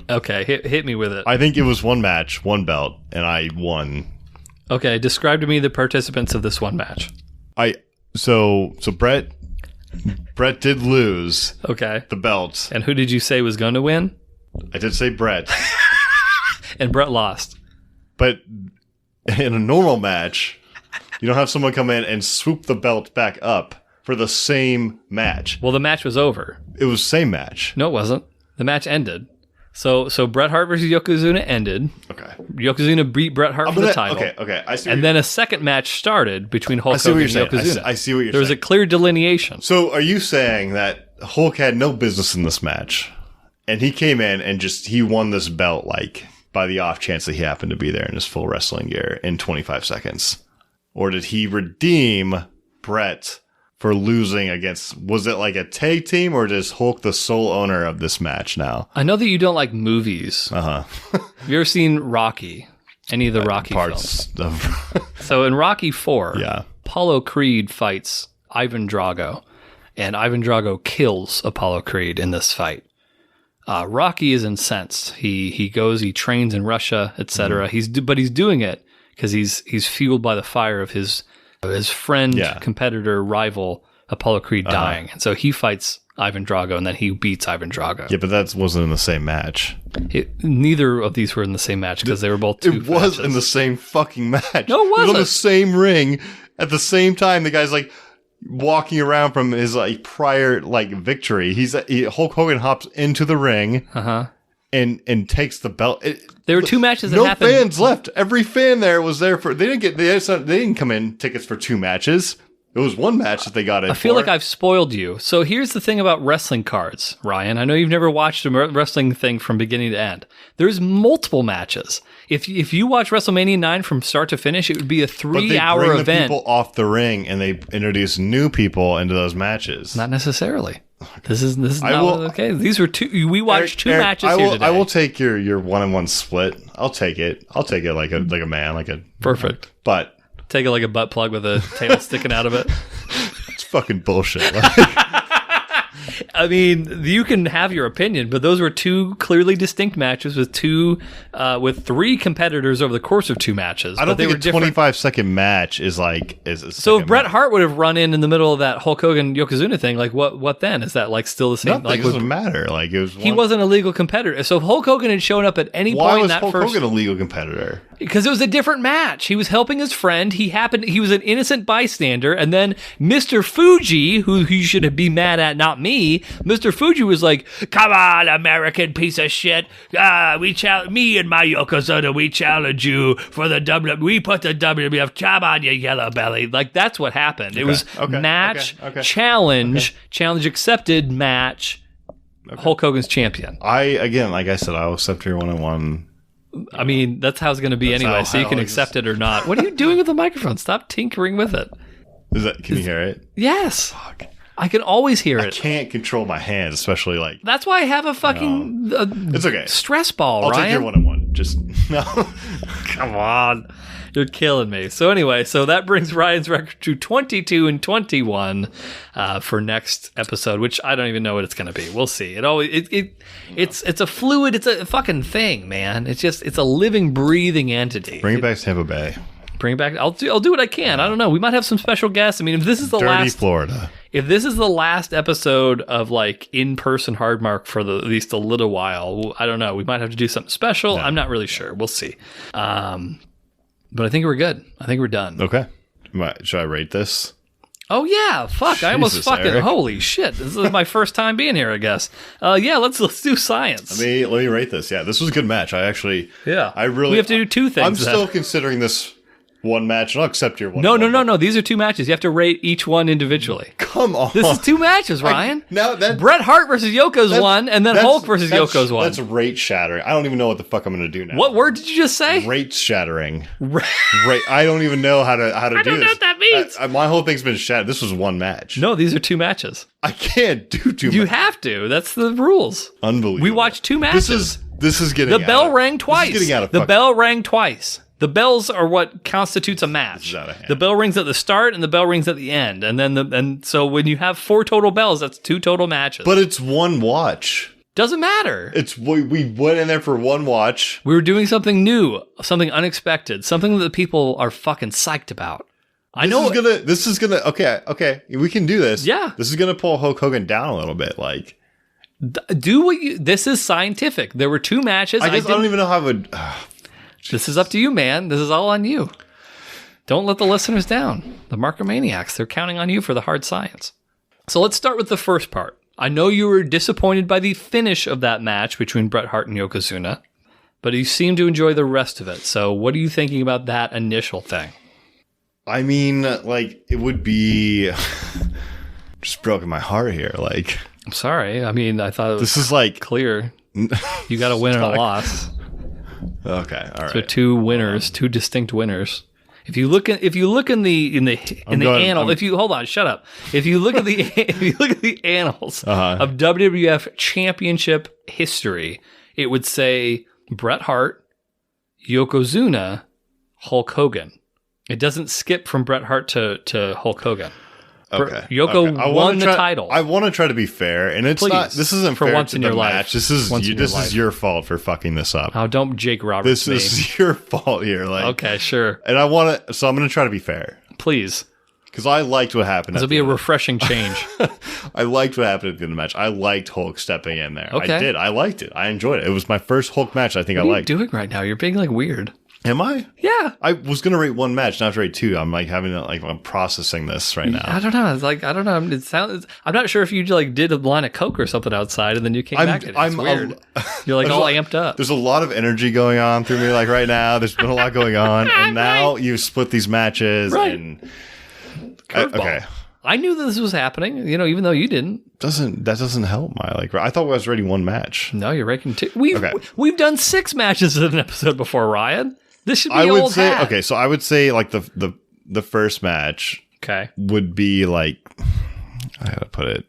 Okay, hit me with it. I think it was one match, one belt, and I won. Okay, describe to me the participants of this one match. So Bret did lose. Okay. The belt. And who did you say was going to win? I did say Bret. And Bret lost. But in a normal match, you don't have someone come in and swoop the belt back up for the same match. Well, the match was over. It was the same match. No, it wasn't. The match ended. So Bret Hart versus Yokozuna ended. Okay. Yokozuna beat Bret Hart for the title. Okay. I see. And then a second match started between Hulk Hogan and Yokozuna. I see what you're saying. There was a clear delineation. So are you saying that Hulk had no business in this match, and he came in and he won this belt like by the off chance that he happened to be there in his full wrestling gear in 25 seconds? Or did he redeem Bret for losing against, was it like a tag team, or is Hulk the sole owner of this match now? I know that you don't like movies. Uh-huh. Have you ever seen Rocky? Any of the Rocky parts films? of So in Rocky 4, yeah. Apollo Creed fights Ivan Drago, and Ivan Drago kills Apollo Creed in this fight. Rocky is incensed. He goes, he trains in Russia, etc. But he's doing it because he's fueled by the fire of his friend, competitor, rival, Apollo Creed dying. And so he fights Ivan Drago, and then he beats Ivan Drago. Yeah, but that wasn't in the same match. Neither of these were in the same match because they were both two It was matches. in the same fucking match. No, it wasn't. It was on the same ring at the same time. The guy's like walking around from his like prior like victory. Hulk Hogan hops into the ring. And takes the belt. There were two matches that no happened. No fans left. Every fan there was there for. They didn't come in tickets for two matches. It was one match that they got in. I feel like I've spoiled you. So here's the thing about wrestling cards, Ryan. I know you've never watched a wrestling thing from beginning to end. There's multiple matches. If you watch WrestleMania IX from start to finish, it would be a 3-hour event. But they bring the people off the ring and they introduce new people into those matches. Not necessarily. This is not okay. These were two. We watched Eric, two matches here today. I will take your 1-on-1 split. I'll take it. I'll take it like a man, like a perfect. But take it like a butt plug with a tail sticking out of it. It's fucking bullshit. I mean, you can have your opinion, but those were two clearly distinct matches with three competitors over the course of two matches. I don't think a 25-second match is like so. If Bret Hart would have run in the middle of that Hulk Hogan Yokozuna thing, like what then? Is that like still the same? Nothing, like, it doesn't matter. Like he wasn't a legal competitor. So if Hulk Hogan had shown up at any point in that Hulk Hogan a legal competitor? Because it was a different match. He was helping his friend. He was an innocent bystander, and then Mr. Fuji, who he should be mad at, not me. Mr. Fuji was like, "Come on, American piece of shit! Me and my Yokozuna, we challenge you for the WWF. We put the WWF. Come on, you yellow belly!" Like that's what happened. It was match challenge accepted match. Hulk Hogan's champion. Like I said, I'll accept your 1-on-1. I mean, that's how it's going to be anyway, so you can accept it or not. What are you doing with the microphone? Stop tinkering with it. Can you hear it? Yes. Fuck. I can always hear it. I can't control my hands, especially like... That's why I have a fucking it's okay. Stress ball, I'll Ryan. take your 1-on-1. Just... No. Come on. You're killing me. So anyway, that brings Ryan's record to 22-21 for next episode, which I don't even know what it's going to be. We'll see. It's a fluid. It's a fucking thing, man. It's a living, breathing entity. Bring it back to Tampa Bay. Bring it back. I'll do what I can. I don't know. We might have some special guests. I mean, if this is the last Florida. If this is the last episode of like in-person Hard Mark for at least a little while, I don't know. We might have to do something special. No. I'm not really sure. We'll see. But I think we're good. I think we're done. Okay. Should I rate this? Oh, yeah. Fuck. Jesus, I almost fucking... Eric. Holy shit. This is my first time being here, I guess. Yeah, let's do science. Let me rate this. Yeah, this was a good match. I really... We have to do two things. I'm still considering this one match, and I'll accept your one. No. These are two matches. You have to rate each one individually. Come on. This is two matches, Ryan. Now that Bret Hart versus Yoko's one, and then Hulk versus Yoko's one. That's rate shattering. I don't even know what the fuck I'm going to do now. What word did you just say? Rate shattering. Rate. I don't even know how to do this. I don't know what that means. My whole thing's been shattered. This was one match. No, these are two matches. I can't do two. You have to. That's the rules. Unbelievable. We watched two matches. This is getting the bell rang twice. This is getting out of the bell rang twice. The bells are what constitutes a match. The bell rings at the start and the bell rings at the end. And so when you have 4 total bells, that's 2 total matches. But it's one watch. Doesn't matter. We went in there for one watch. We were doing something new, something unexpected, something that the people are fucking psyched about. This is gonna okay, we can do this. Yeah. This is gonna pull Hulk Hogan down a little bit, like this is scientific. There were 2 matches. I don't even know how I would This is up to you, man. This is all on you. Don't let the listeners down. The Markomaniacs, they're counting on you for the hard science. So let's start with the first part. I know you were disappointed by the finish of that match between Bret Hart and Yokozuna, but you seem to enjoy the rest of it. So what are you thinking about that initial thing? I mean, like, it would be just broken my heart here. Like, I'm sorry. I mean, I thought it was this is like clear. You got a win and a loss. Okay, all right. So two winners, two distinct winners. If you look in the annals, hold on, shut up. If you look at the annals of WWF Championship history, it would say Bret Hart, Yokozuna, Hulk Hogan. It doesn't skip from Bret Hart to Hulk Hogan. Okay. Yoko won the title. I want to try to be fair, and it's Please, not. This isn't for fair once to in the your life. match. This is your fault for fucking this up. Oh, don't Jake Roberts me. This is your fault here. Like, okay, sure. And I want to. So I'm going to try to be fair. Please, because I liked what happened. This will be a refreshing change. I liked what happened at the end of the match. I liked Hulk stepping in there. Okay. I did. I liked it. I enjoyed it. It was my first Hulk match. I think What I are liked. you doing right now? You're being like weird. Am I? Yeah. I was going to rate one match, not to rate two. I'm like having to, like, I'm processing this right now. I don't know. It's like, I don't know. It sounds. I'm not sure if you like did a line of Coke or something outside and then you came back. It's weird. You're like all amped up. There's a lot of energy going on through me like right now. There's been a lot going on. And now you split these matches. Right. And okay. I knew that this was happening, even though you didn't. That doesn't help my I thought I was rating one match. No, you're rating two. We've done 6 matches in an episode before, Ryan. This should be old hat. Okay, so I would say like the first match would be like, I gotta put it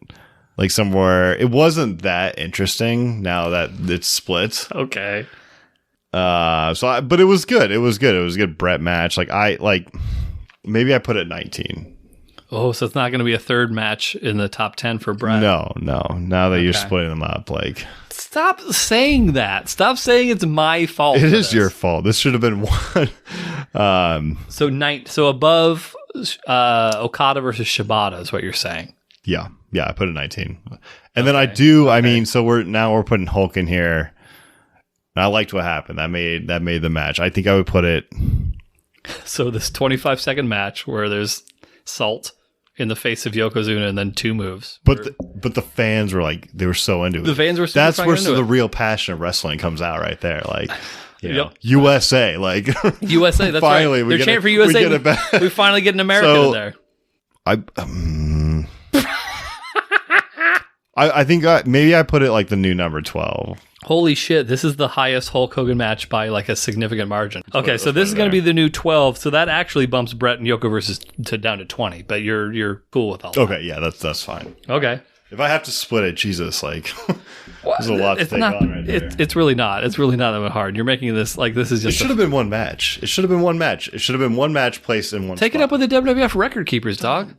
like somewhere. It wasn't that interesting now that it's split. Okay. But it was good. It was good. It was a good Bret match. Maybe I put it 19. Oh, so it's not going to be a third match in the top 10 for Bret. No. Now that you're splitting them up, like, stop saying that. Stop saying it's my fault. It is your fault. This should have been one. So above Okada versus Shibata is what you're saying. Yeah, I put it 19. And then I do. I mean, so we're putting Hulk in here. And I liked what happened. That made the match. I think I would put it. So this 25-second match where there's salt in the face of Yokozuna and then 2 moves. But the fans were like, they were so into it. The fans were super That's where into the it. real passion of wrestling comes out right there. Like, USA, like USA. That's finally, right. They're chanting for USA. We get it back. We finally get an American in there. I think maybe I put it like the new number 12. Holy shit, this is the highest Hulk Hogan match by like a significant margin. Okay, so this is going to be the new 12, so that actually bumps Bret and Yoko versus down to 20, but you're cool with all that. Okay, yeah, that's fine. Okay. If I have to split it, Jesus, like, there's a lot to take on right there. It's really not. It's really not that hard. You're making this, like, this is just... It should have been one match. It should have been one match placed in one Take spot. it up with the WWF record keepers, dog.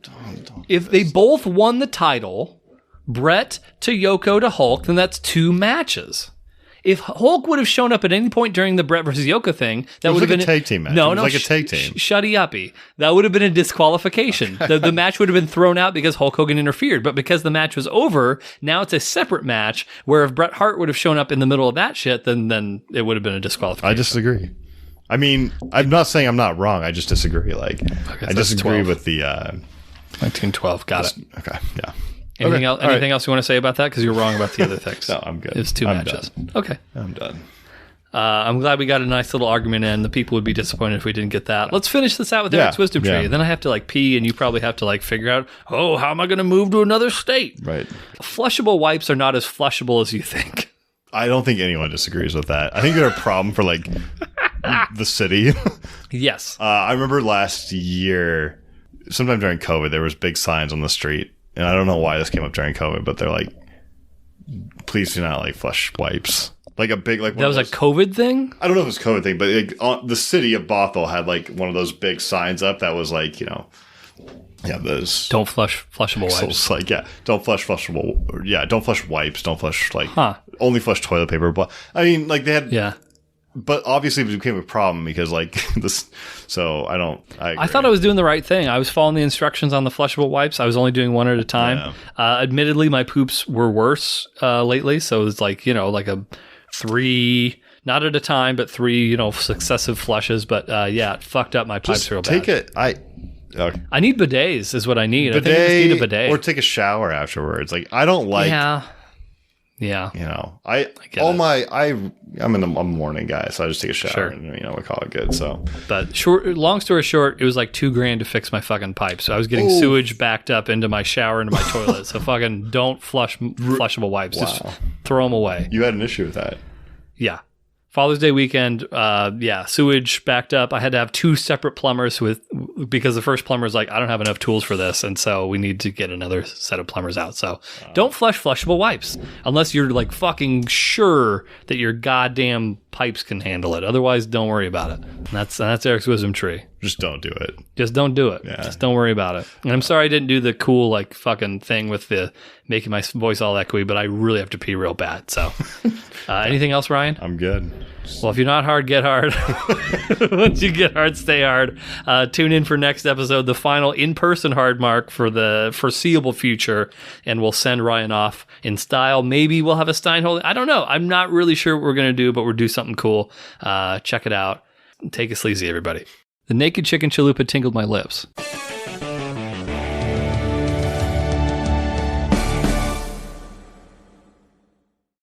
If they both won the title, Bret to Yoko to Hulk, then that's 2 matches. If Hulk would have shown up at any point during the Bret versus Yoko thing, that would have been a tag team match. No, it was like a tag team. Shutty uppy. That would have been a disqualification. the match would have been thrown out because Hulk Hogan interfered. But because the match was over, now it's a separate match. Where if Bret Hart would have shown up in the middle of that shit, then it would have been a disqualification. I disagree. I mean, I'm not saying I'm not wrong. I just disagree. Like, I disagree with the 1912. Got it. Okay. Yeah. Anything else you want to say about that? Because you're wrong about the other things. No, I'm good. It's 2 matches. Done. Okay. I'm done. I'm glad we got a nice little argument in. The people would be disappointed if we didn't get that. Let's finish this out with Eric's Wisdom Tree. Then I have to pee, and you probably have to figure out, how am I going to move to another state? Right. Flushable wipes are not as flushable as you think. I don't think anyone disagrees with that. I think they're a problem for the city. Yes. I remember last year, sometime during COVID, there was big signs on the street. And I don't know why this came up during COVID, but they're like, please do not flush wipes. Like a big that was a COVID thing? I don't know if it was a COVID thing, but the city of Bothell had one of those big signs up that was those don't flush flushable wipes. Don't flush flushable. Don't flush wipes. Don't flush only flush toilet paper. But I mean, they had But obviously, it became a problem because this. So I thought I was doing the right thing. I was following the instructions on the flushable wipes. I was only doing one at a time. Yeah. Admittedly, my poops were worse lately. So it's a 3 not at a time, but 3, successive flushes. But it fucked up my pipes real bad. I need bidets is what I need. Bidet, I think I just need a bidet. or take a shower afterwards. Like, I don't like. Yeah. I'm a morning guy, so I just take a shower and we call it good. So, but long story short, it was like $2,000 to fix my fucking pipe. So I was getting sewage backed up into my shower, into my toilet. So fucking don't flush flushable wipes. Wow. Just throw them away. You had an issue with that. Yeah. Father's Day weekend, sewage backed up. I had to have 2 separate plumbers because the first plumber's like, I don't have enough tools for this, and so we need to get another set of plumbers out. So don't flush flushable wipes unless you're like fucking sure that your goddamn pipes can handle it. Otherwise, don't worry about it. And that's Eric's wisdom tree. Just don't do it. Just don't do it. Yeah. Just don't worry about it. And I'm sorry I didn't do the cool like fucking thing with the making my voice all echoey, but I really have to pee real bad. So anything else, Ryan? I'm good. Well, if you're not hard, get hard. Once you get hard, stay hard. Tune in for next episode, the final in-person hard mark for the foreseeable future, and we'll send Ryan off in style. Maybe we'll have a Stein holding. I don't know. I'm not really sure what we're going to do, but we'll do something cool. Check it out. Take it sleazy, everybody. The naked chicken chalupa tingled my lips.